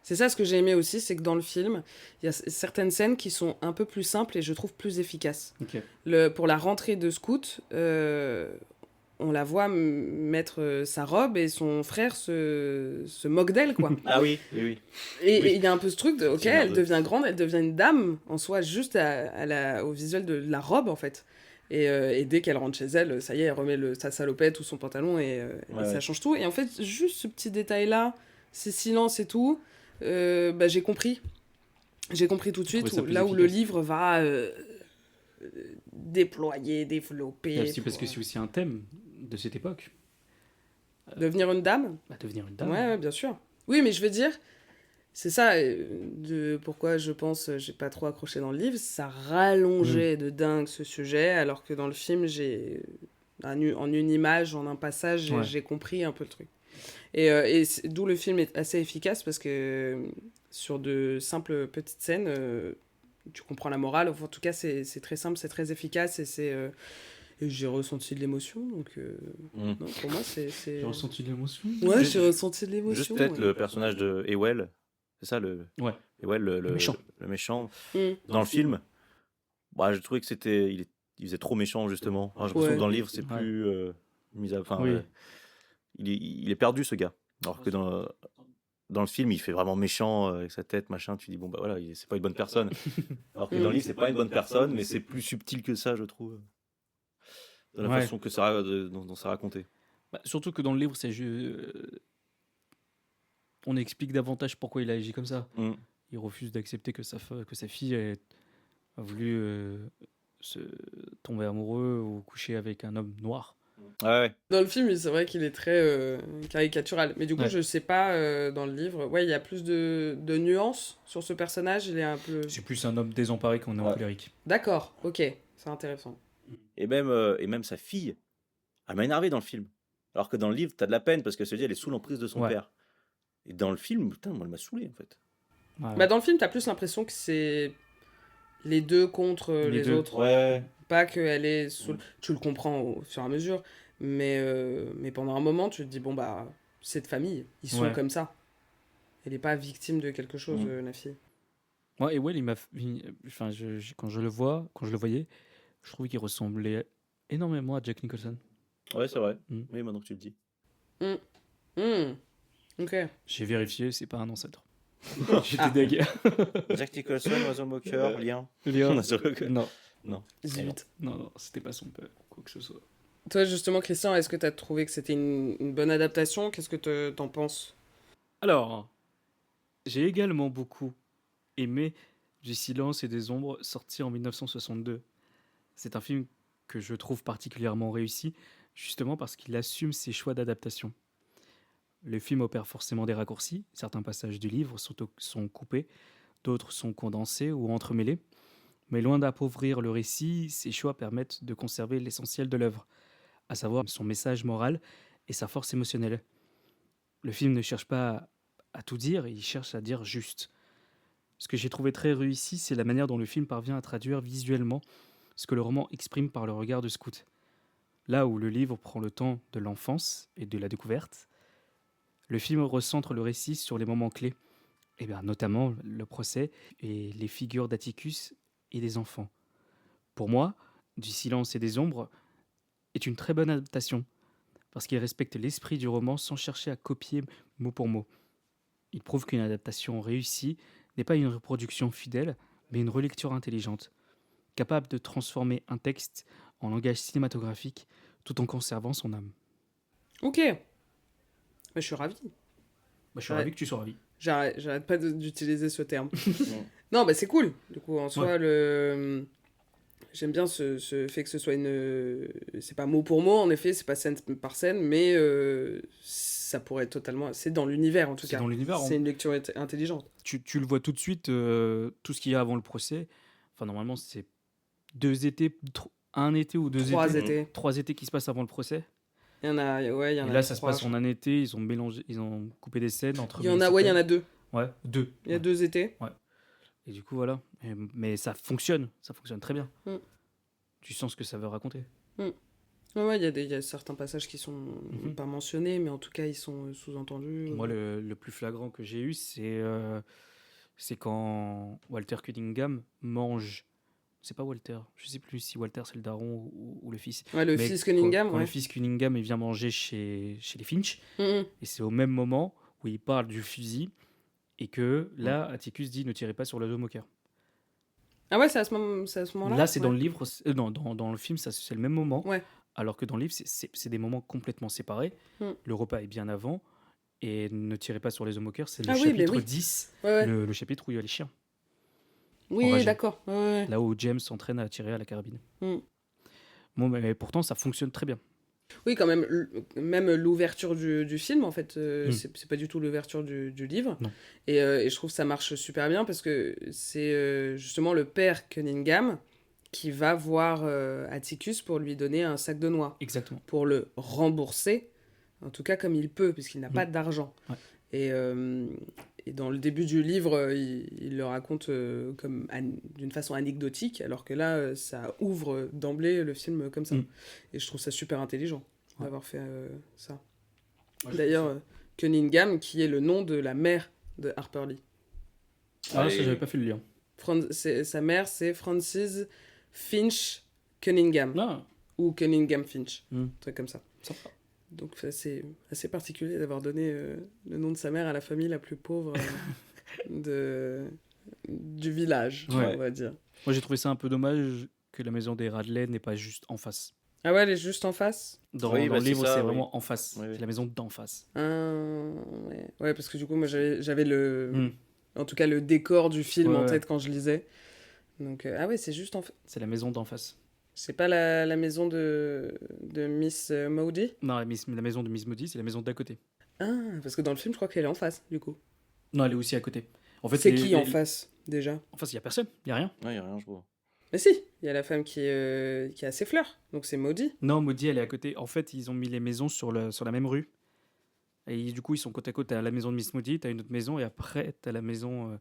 Speaker 3: C'est ça ce que j'ai aimé aussi, c'est que dans le film, il y a certaines scènes qui sont un peu plus simples et je trouve plus efficaces.
Speaker 1: Ok.
Speaker 3: Pour la rentrée de Scout, on la voit mettre sa robe et son frère se moque d'elle, quoi.
Speaker 2: Ah oui, oui.
Speaker 3: Et il y a un peu ce truc de, ok,
Speaker 2: C'est
Speaker 3: elle
Speaker 2: merdeux.
Speaker 3: devient grande, elle devient une dame, en soi, juste au visuel de la robe, en fait. Et dès qu'elle rentre chez elle, ça y est, elle remet sa salopette ou son pantalon et
Speaker 2: Ouais,
Speaker 3: ça
Speaker 2: ouais.
Speaker 3: change tout. Et en fait, juste ce petit détail-là, ces silences et tout, bah, j'ai compris. J'ai compris tout de suite,
Speaker 1: trouvais ça plus
Speaker 3: là où le
Speaker 1: efficace.
Speaker 3: livre va déployer, développer,
Speaker 1: Et aussi parce
Speaker 3: pour,
Speaker 1: que c'est aussi un thème de cette époque.
Speaker 3: devenir une dame.
Speaker 1: Devenir une dame.
Speaker 3: Ouais, bien sûr. Oui, mais je veux dire, C'est ça, pourquoi je pense j'ai pas trop accroché dans le livre, ça rallongeait de dingue ce sujet, alors que dans le film, en une image, en un passage,
Speaker 1: Ouais.
Speaker 3: j'ai compris un peu le truc. D'où le film est assez efficace, parce que sur de simples petites scènes, tu comprends la morale. Enfin, en tout cas, c'est très simple, c'est très efficace, et j'ai ressenti de l'émotion, donc non, pour moi, c'est...
Speaker 1: J'ai ressenti de l'émotion.
Speaker 3: Ouais,
Speaker 2: Juste-
Speaker 3: j'ai ressenti de
Speaker 2: Juste
Speaker 3: l'émotion.
Speaker 2: peut-être
Speaker 3: ouais.
Speaker 2: le personnage de Ewell, c'est ça
Speaker 1: Ouais.
Speaker 2: Ewell,
Speaker 1: Le méchant.
Speaker 2: Le méchant.
Speaker 3: Mm.
Speaker 2: Dans le film, bah, j'ai trouvé que il faisait trop méchant justement. Enfin, j'ai l'impression
Speaker 3: Ouais.
Speaker 2: que dans le livre c'est
Speaker 1: Ouais.
Speaker 2: plus enfin,
Speaker 1: Oui.
Speaker 2: il est perdu ce gars. Alors que dans le film, il fait vraiment méchant avec sa tête, machin. Tu dis bon bah voilà, c'est pas une bonne personne. Alors que dans le livre, c'est pas une bonne personne, mais c'est plus subtil que ça, je trouve, dans la
Speaker 1: Ouais.
Speaker 2: façon dont c'est raconté.
Speaker 1: Bah, surtout que dans le livre, on explique davantage pourquoi il a agi comme ça.
Speaker 2: Mm.
Speaker 1: Il refuse d'accepter que sa fille a voulu se tomber amoureux ou coucher avec un homme noir.
Speaker 2: Ouais.
Speaker 3: Dans le film, c'est vrai qu'il est très caricatural. Mais du coup,
Speaker 1: Ouais.
Speaker 3: je sais pas, dans le livre, ouais, il y a plus de nuances sur ce personnage. Il est un peu...
Speaker 1: C'est plus un homme désemparé qu'un homme
Speaker 2: Ouais.
Speaker 1: colérique.
Speaker 3: D'accord, ok, c'est intéressant.
Speaker 2: Et même sa fille, elle m'a énervé dans le film. Alors que dans le livre, t'as de la peine parce qu'elle se dit elle est sous l'emprise de son
Speaker 1: Ouais.
Speaker 2: père. Et dans le film, putain, moi, elle m'a saoulé en fait.
Speaker 1: Ouais.
Speaker 3: Bah, dans le film, t'as plus l'impression que c'est les deux contre
Speaker 1: Les
Speaker 3: les
Speaker 1: deux.
Speaker 3: autres.
Speaker 2: Ouais.
Speaker 3: Pas qu'elle est sous... Tu le comprends au fur et à mesure, mais pendant un moment, tu te dis, bon, bah, c'est de famille, ils sont
Speaker 1: Ouais.
Speaker 3: comme ça. Elle est pas victime de quelque chose,
Speaker 2: Mm.
Speaker 3: la fille.
Speaker 1: Moi, Ewell, enfin, quand je le voyais, je trouvais qu'il ressemblait énormément à Jack Nicholson.
Speaker 2: Ouais, c'est vrai.
Speaker 1: Mm.
Speaker 2: Oui, maintenant que tu le dis.
Speaker 3: Ok.
Speaker 1: J'ai vérifié, c'est pas un ancêtre. J'étais deg.
Speaker 2: Jack Nicholson, Oiseau moqueur, lien.
Speaker 1: Non,
Speaker 2: Non.
Speaker 3: Zut.
Speaker 1: non, c'était pas son père, quoi que ce soit.
Speaker 3: Toi, justement, Christian, est-ce que tu as trouvé que c'était une bonne adaptation? Qu'est-ce que t'en penses?
Speaker 1: Alors, j'ai également beaucoup aimé Du silence et des ombres, sorti en 1962. C'est un film que je trouve particulièrement réussi, justement parce qu'il assume ses choix d'adaptation. Le film opère forcément des raccourcis, certains passages du livre sont coupés, d'autres sont condensés ou entremêlés, mais loin d'appauvrir le récit, ces choix permettent de conserver l'essentiel de l'œuvre, à savoir son message moral et sa force émotionnelle. Le film ne cherche pas à tout dire, il cherche à dire juste. Ce que j'ai trouvé très réussi, c'est la manière dont le film parvient à traduire visuellement ce que le roman exprime par le regard de Scout. Là où le livre prend le temps de l'enfance et de la découverte, le film recentre le récit sur les moments clés, et bien notamment le procès et les figures d'Atticus et des enfants. Pour moi, Du silence et des ombres est une très bonne adaptation, parce qu'il respecte l'esprit du roman sans chercher à copier mot pour mot. Il prouve qu'une adaptation réussie n'est pas une reproduction fidèle, mais une relecture intelligente, capable de transformer un texte en langage cinématographique tout en conservant son âme.
Speaker 3: Ok. Mais je suis ravie.
Speaker 1: Je suis
Speaker 3: Ouais.
Speaker 1: ravi que tu sois ravi.
Speaker 3: J'arrête pas d'utiliser ce terme. Non, bah c'est cool. Du coup, en soi, j'aime bien ce fait que ce soit c'est pas mot pour mot, en effet, c'est pas scène par scène, mais ça pourrait être totalement... C'est dans l'univers, en tout
Speaker 1: C'est
Speaker 3: cas.
Speaker 1: dans l'univers,
Speaker 3: C'est une lecture intelligente.
Speaker 1: Tu le vois tout de suite, tout ce qu'il y a avant le procès. Enfin, normalement, c'est un été ou deux
Speaker 3: 3
Speaker 1: étés.
Speaker 3: étés.
Speaker 1: 3 étés qui se passent avant le procès.
Speaker 3: Il y en a, ouais, il y en
Speaker 1: Et
Speaker 3: a
Speaker 1: là, ça se
Speaker 3: 3,
Speaker 1: passe en un été. Ils ont mélangé, ils ont coupé des scènes entre.
Speaker 3: Il y en a, ouais, il y en a 2.
Speaker 1: Ouais, 2.
Speaker 3: Il y a 2 étés.
Speaker 1: Et du coup, voilà. Mais ça fonctionne très bien.
Speaker 3: Mm.
Speaker 1: Tu sens ce que ça veut raconter.
Speaker 3: Ouais, il y a certains passages qui sont pas mentionnés, mais en tout cas, ils sont sous-entendus.
Speaker 1: Moi, le plus flagrant que j'ai eu, c'est quand Walter Cunningham mange. C'est pas Walter. Je sais plus si Walter c'est le daron ou le fils.
Speaker 3: Ouais, le
Speaker 1: Mais
Speaker 3: fils Cunningham,
Speaker 1: quand
Speaker 3: ouais.
Speaker 1: le fils Cunningham il vient manger chez les Finch,
Speaker 3: Mhm.
Speaker 1: et c'est au même moment où il parle du fusil, et que là, Atticus dit ne tirez pas sur le moqueur.
Speaker 3: Ah ouais, c'est à ce moment-là.
Speaker 1: Là, c'est
Speaker 3: ouais.
Speaker 1: dans le livre, dans le film, ça c'est le même moment,
Speaker 3: Ouais.
Speaker 1: alors que dans le livre, c'est des moments complètement séparés.
Speaker 3: Mm.
Speaker 1: Le repas est bien avant, et ne tirez pas sur les moqueurs, c'est le
Speaker 3: Ah oui, mais
Speaker 1: chapitre
Speaker 3: oui.
Speaker 1: 10,
Speaker 3: Ouais, ouais.
Speaker 1: le chapitre où il y a les chiens.
Speaker 3: Oui,
Speaker 1: enragé.
Speaker 3: d'accord. Ouais, ouais.
Speaker 1: Là où James s'entraîne à tirer à la carabine.
Speaker 3: Mm.
Speaker 1: Bon, mais pourtant, ça fonctionne très bien.
Speaker 3: Oui, quand même, même l'ouverture du film, en fait, c'est pas du tout l'ouverture du livre.
Speaker 1: Non.
Speaker 3: Et je trouve que ça marche super bien parce que c'est justement le père Cunningham qui va voir Atticus pour lui donner un sac de noix,
Speaker 1: Exactement.
Speaker 3: pour le rembourser, en tout cas comme il peut, puisqu'il n'a pas d'argent.
Speaker 1: Ouais.
Speaker 3: Et dans le début du livre, il le raconte d'une façon anecdotique, alors que là, ça ouvre d'emblée le film comme ça. Et je trouve ça super intelligent d'avoir fait ça.
Speaker 1: Ouais,
Speaker 3: D'ailleurs, Cunningham, qui est le nom de la mère de Harper Lee.
Speaker 1: Ah,
Speaker 2: Et-
Speaker 1: ça, j'avais pas fait le lien.
Speaker 3: Sa mère, c'est Frances Finch Cunningham,
Speaker 1: Ah,
Speaker 3: ou Cunningham Finch,
Speaker 1: Hmm.
Speaker 3: un truc comme ça.
Speaker 1: sympa.
Speaker 3: Donc c'est assez particulier d'avoir donné le nom de sa mère à la famille la plus pauvre du village,
Speaker 1: Ouais.
Speaker 3: on va dire.
Speaker 1: Moi, j'ai trouvé ça un peu dommage que la maison des Radley n'est pas juste en face.
Speaker 3: Ah ouais, elle est juste en face.
Speaker 1: Dans,
Speaker 2: Oui,
Speaker 1: dans
Speaker 2: bah,
Speaker 1: le
Speaker 2: c'est
Speaker 1: livre,
Speaker 2: ça,
Speaker 1: c'est
Speaker 2: oui.
Speaker 1: vraiment en face.
Speaker 2: Oui, oui.
Speaker 1: C'est la maison d'en face.
Speaker 3: Ouais, parce que du coup, moi j'avais le...
Speaker 1: Hmm.
Speaker 3: En tout cas, le décor du film en
Speaker 1: Ouais.
Speaker 3: tête quand je lisais. Donc, ah ouais, c'est juste en face.
Speaker 1: C'est la maison d'en face.
Speaker 3: C'est pas la maison de Miss Maudie.
Speaker 1: Non, la maison de Miss Moody, c'est la maison d'à côté.
Speaker 3: Ah, parce que dans le film, je crois qu'elle est en face, du coup.
Speaker 1: Non, elle est aussi à côté. En fait,
Speaker 3: C'est qui en face, déjà?
Speaker 1: En face, il y a personne. Il y a rien.
Speaker 2: Ouais, y a rien, je vois.
Speaker 3: Mais si, il y a la femme qui a ses fleurs, donc c'est Maudie.
Speaker 1: Non, Moody, elle est à côté. En fait, ils ont mis les maisons sur la même rue. Et du coup, ils sont côte à côte. T'as la maison de Miss Moody, t'as une autre maison, et après, t'as la maison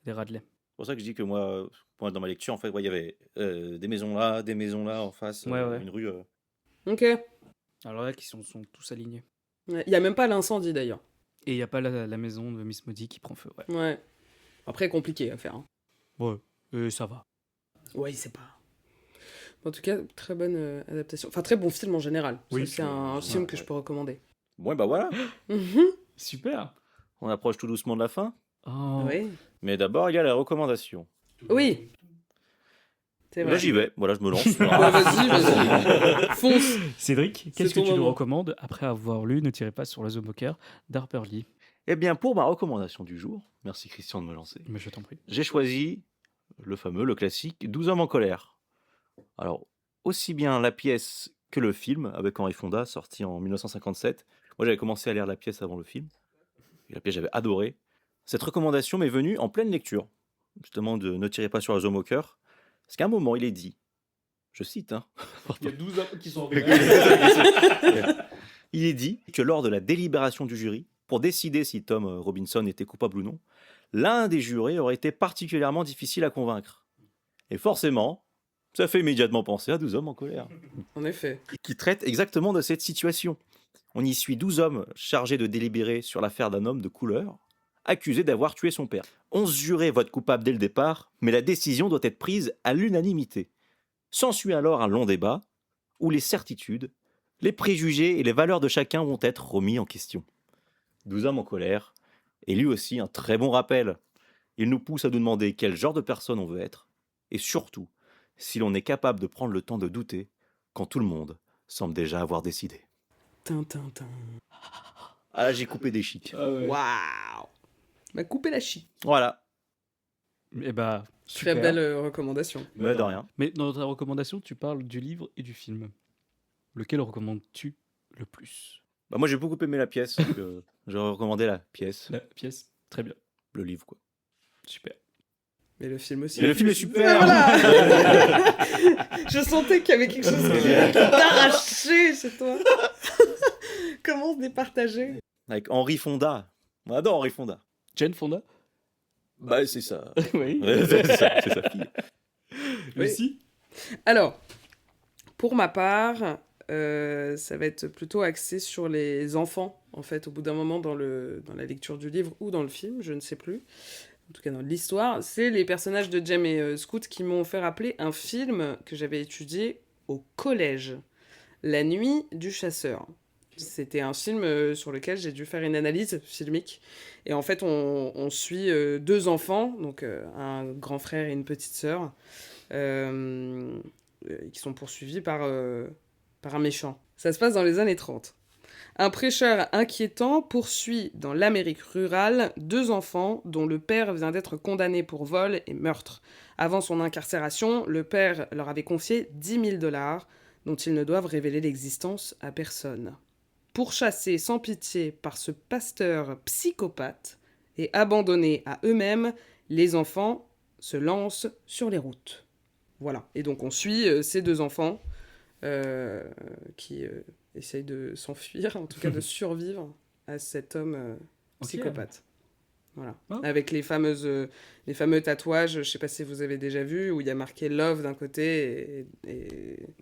Speaker 1: des Radley.
Speaker 2: C'est pour ça que je dis que moi, dans ma lecture, en fait, il y avait des maisons là en face,
Speaker 1: Ouais, ouais.
Speaker 2: une rue.
Speaker 3: Ok. Il
Speaker 1: Alors là, qui sont tous alignés.
Speaker 3: y a même pas l'incendie, d'ailleurs.
Speaker 1: Et il n'y a pas la maison de Miss Moody qui prend feu. Ouais.
Speaker 3: Ouais. Après, compliqué à faire. Hein.
Speaker 1: Ouais, ça va.
Speaker 3: Oui, c'est pas... En tout cas, très bonne adaptation. Enfin, très bon film en général.
Speaker 1: Oui,
Speaker 3: C'est un film
Speaker 2: ouais,
Speaker 3: que je peux recommander.
Speaker 2: Ouais, bah voilà,
Speaker 1: Super.
Speaker 2: on approche tout doucement de la fin.
Speaker 1: Oh.
Speaker 3: Oui.
Speaker 2: Mais d'abord, il y a la recommandation.
Speaker 3: Oui. C'est
Speaker 2: Là,
Speaker 3: vrai.
Speaker 2: j'y vais. Voilà, je me lance.
Speaker 3: Ouais, vas-y. Fonce.
Speaker 1: Cédric,
Speaker 3: C'est
Speaker 1: qu'est-ce que
Speaker 3: ton
Speaker 1: tu nous
Speaker 3: moment.
Speaker 1: recommandes après avoir lu Ne tirez pas sur l'oiseau moqueur d'Harper Lee?
Speaker 2: Eh bien, pour ma recommandation du jour, merci Christian de me lancer,
Speaker 1: Mais je t'en prie.
Speaker 2: j'ai choisi le classique 12 hommes en colère. Alors, aussi bien la pièce que le film, avec Henri Fonda, sorti en 1957. Moi, j'avais commencé à lire la pièce avant le film. Et la pièce, j'avais adoré. Cette recommandation m'est venue en pleine lecture, justement, de Ne tirez pas sur l'oiseau moqueur. Parce qu'à un moment, il est dit, je cite, hein,
Speaker 1: Il y a 12 hommes qui sont
Speaker 2: il est dit que lors de la délibération du jury, pour décider si Tom Robinson était coupable ou non, l'un des jurés aurait été particulièrement difficile à convaincre. Et forcément, ça fait immédiatement penser à 12 hommes en colère,
Speaker 3: En effet.
Speaker 2: qui traitent exactement de cette situation. On y suit 12 hommes chargés de délibérer sur l'affaire d'un homme de couleur, accusé d'avoir tué son père. 11 jurés votent coupable dès le départ, mais la décision doit être prise à l'unanimité. S'ensuit alors un long débat, où les certitudes, les préjugés et les valeurs de chacun vont être remis en question. 12 hommes en colère est lui aussi un très bon rappel. Il nous pousse à nous demander quel genre de personne on veut être, et surtout, si l'on est capable de prendre le temps de douter quand tout le monde semble déjà avoir décidé.
Speaker 3: Tintintin.
Speaker 2: Ah là, j'ai coupé des chics.
Speaker 3: Waouh. M'a coupé la chic.
Speaker 2: Voilà,
Speaker 1: Eh bah,
Speaker 3: Très
Speaker 1: super.
Speaker 3: belle recommandation.
Speaker 2: mais de rien.
Speaker 1: Mais dans ta recommandation, tu parles du livre et du film. Lequel recommandes-tu le plus?
Speaker 2: Bah, moi, j'ai beaucoup aimé la pièce, donc j'aurais recommandé la pièce,
Speaker 1: La pièce? Très bien.
Speaker 2: le livre, quoi.
Speaker 1: Super.
Speaker 3: Mais le film aussi.
Speaker 2: Et le film est super.
Speaker 3: Voilà. Je sentais qu'il y avait quelque chose qui t'arrachait chez toi. Comment se départager?
Speaker 2: Avec Henri Fonda. On adore Henri Fonda.
Speaker 1: Jane Fonda?
Speaker 2: Bah, c'est ça.
Speaker 1: Oui.
Speaker 2: C'est sa fille.
Speaker 1: Lucie?
Speaker 3: Alors, pour ma part, ça va être plutôt axé sur les enfants, en fait, au bout d'un moment dans la lecture du livre ou dans le film, je ne sais plus. En tout cas, dans l'histoire, c'est les personnages de Jem et Scoot qui m'ont fait rappeler un film que j'avais étudié au collège, La Nuit du Chasseur. C'était un film sur lequel j'ai dû faire une analyse filmique. Et en fait, on suit deux enfants, donc un grand frère et une petite sœur, qui sont poursuivis par un méchant. Ça se passe dans les années 30. Un prêcheur inquiétant poursuit dans l'Amérique rurale deux enfants dont le père vient d'être condamné pour vol et meurtre. Avant son incarcération, le père leur avait confié 10 000 $, dont ils ne doivent révéler l'existence à personne. Pourchassés sans pitié par ce pasteur psychopathe et abandonnés à eux-mêmes, les enfants se lancent sur les routes. Voilà. Et donc on suit ces deux enfants qui essayent de s'enfuir, en tout cas de survivre à cet homme psychopathe. Voilà.
Speaker 1: Oh.
Speaker 3: Avec les fameux tatouages, je sais pas si vous avez déjà vu, où il y a marqué Love d'un côté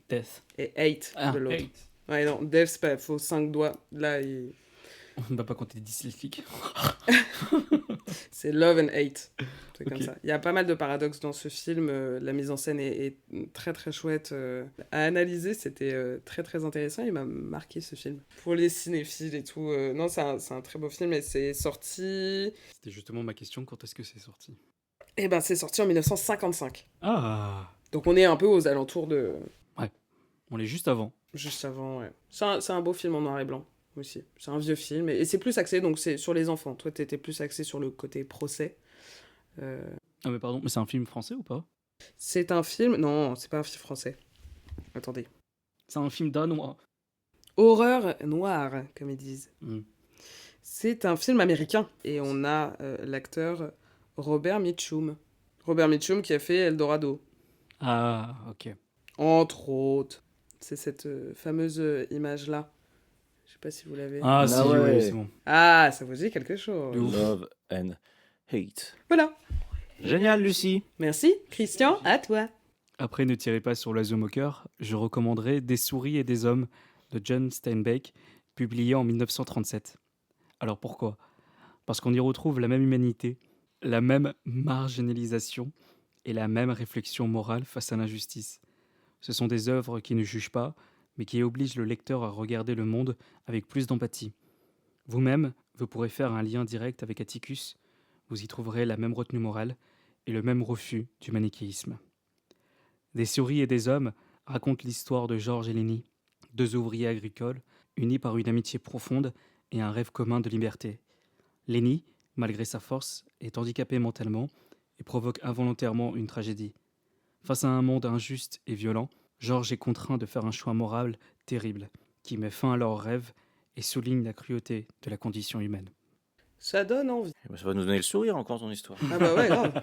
Speaker 1: Death.
Speaker 3: et Hate de l'autre.
Speaker 1: Hate.
Speaker 3: Ouais, non, Death, c'est pas, faut 5 doigts. Là,
Speaker 1: On ne va pas compter dyslexique.
Speaker 3: c'est Love and Hate. C'est comme
Speaker 1: Ok.
Speaker 3: ça. Il y a pas mal de paradoxes dans ce film. La mise en scène est très très chouette à analyser. C'était très très intéressant. Il m'a marqué ce film. Pour les cinéphiles et tout. Non, c'est un très beau film et c'est sorti.
Speaker 1: C'était justement ma question, quand est-ce que c'est sorti?
Speaker 3: Eh ben, c'est sorti en 1955.
Speaker 1: Ah,
Speaker 3: Donc on est un peu aux alentours de.
Speaker 1: on est juste avant.
Speaker 3: Juste avant, ouais. C'est un beau film en noir et blanc aussi. C'est un vieux film et c'est plus axé, donc c'est sur les enfants. Toi, t'étais plus axé sur le côté procès.
Speaker 1: Ah mais pardon, mais c'est un film français ou pas?
Speaker 3: C'est un film. Non, c'est pas un film français. Attendez.
Speaker 1: C'est un film danois.
Speaker 3: Horreur noire, comme ils disent.
Speaker 1: Hmm.
Speaker 3: C'est un film américain et on a l'acteur Robert Mitchum. Robert Mitchum qui a fait Eldorado,
Speaker 1: Ah, ok.
Speaker 3: entre autres. C'est cette fameuse image-là. Je sais pas si vous l'avez.
Speaker 1: Ah,
Speaker 2: Ah
Speaker 1: si,
Speaker 2: ouais.
Speaker 1: ouais, c'est bon.
Speaker 3: Ah, ça vous dit quelque chose.
Speaker 1: De ouf.
Speaker 2: Love and hate.
Speaker 3: Voilà.
Speaker 2: Génial, Lucie.
Speaker 3: Merci. Christian, à toi.
Speaker 1: Après Ne tirez pas sur l'oiseau moqueur, je recommanderais Des souris et des hommes de John Steinbeck, publié en 1937. Alors pourquoi? Parce qu'on y retrouve la même humanité, la même marginalisation et la même réflexion morale face à l'injustice. Ce sont des œuvres qui ne jugent pas, mais qui obligent le lecteur à regarder le monde avec plus d'empathie. Vous-même, vous pourrez faire un lien direct avec Atticus, vous y trouverez la même retenue morale et le même refus du manichéisme. Des souris et des hommes racontent l'histoire de Georges et Lenny, deux ouvriers agricoles unis par une amitié profonde et un rêve commun de liberté. Lenny, malgré sa force, est handicapé mentalement et provoque involontairement une tragédie. Face à un monde injuste et violent, Georges est contraint de faire un choix moral terrible qui met fin à leurs rêves et souligne la cruauté de la condition humaine.
Speaker 3: Ça donne envie.
Speaker 2: Ça va nous donner le sourire encore, ton histoire.
Speaker 3: Ah bah ouais, grave.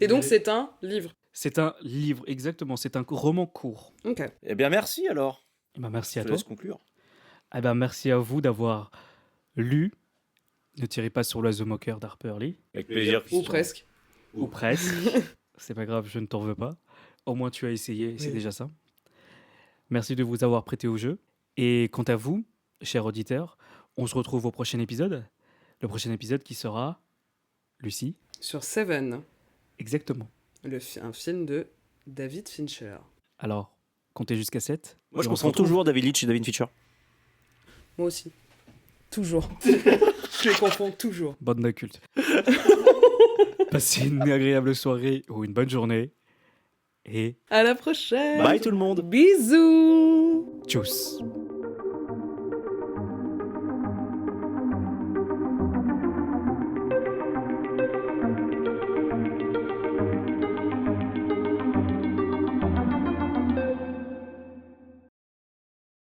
Speaker 3: Et donc c'est un livre.
Speaker 1: C'est un livre, exactement, c'est un roman court.
Speaker 3: Ok.
Speaker 2: Eh bien, merci alors.
Speaker 1: Eh ben, merci
Speaker 2: Je
Speaker 1: à
Speaker 2: te
Speaker 1: toi.
Speaker 2: laisse conclure.
Speaker 1: Eh ben, merci à vous d'avoir lu Ne tirez pas sur l'oiseau moqueur d'Harper Lee.
Speaker 2: Avec plaisir.
Speaker 3: Ou
Speaker 2: Christian.
Speaker 3: presque.
Speaker 1: Ou presque. C'est pas grave, je ne t'en veux pas. Au moins tu as essayé, c'est
Speaker 3: Oui.
Speaker 1: déjà ça. Merci de vous avoir prêté au jeu. Et quant à vous, chers auditeurs, on se retrouve au prochain épisode. Le prochain épisode qui sera Lucie.
Speaker 3: Sur Seven,
Speaker 1: Exactement.
Speaker 3: un film de David Fincher.
Speaker 1: Alors, comptez jusqu'à 7.
Speaker 2: Moi, je
Speaker 1: Et on se
Speaker 2: confonds
Speaker 1: retrouve.
Speaker 2: toujours David Leitch et David Fincher.
Speaker 3: Moi aussi. Toujours. Je les confonds toujours.
Speaker 1: Bande d'incultes. Passez une agréable soirée ou une bonne journée. Et
Speaker 3: À la prochaine.
Speaker 2: Bye tout le monde.
Speaker 3: Bisous.
Speaker 1: tchuss.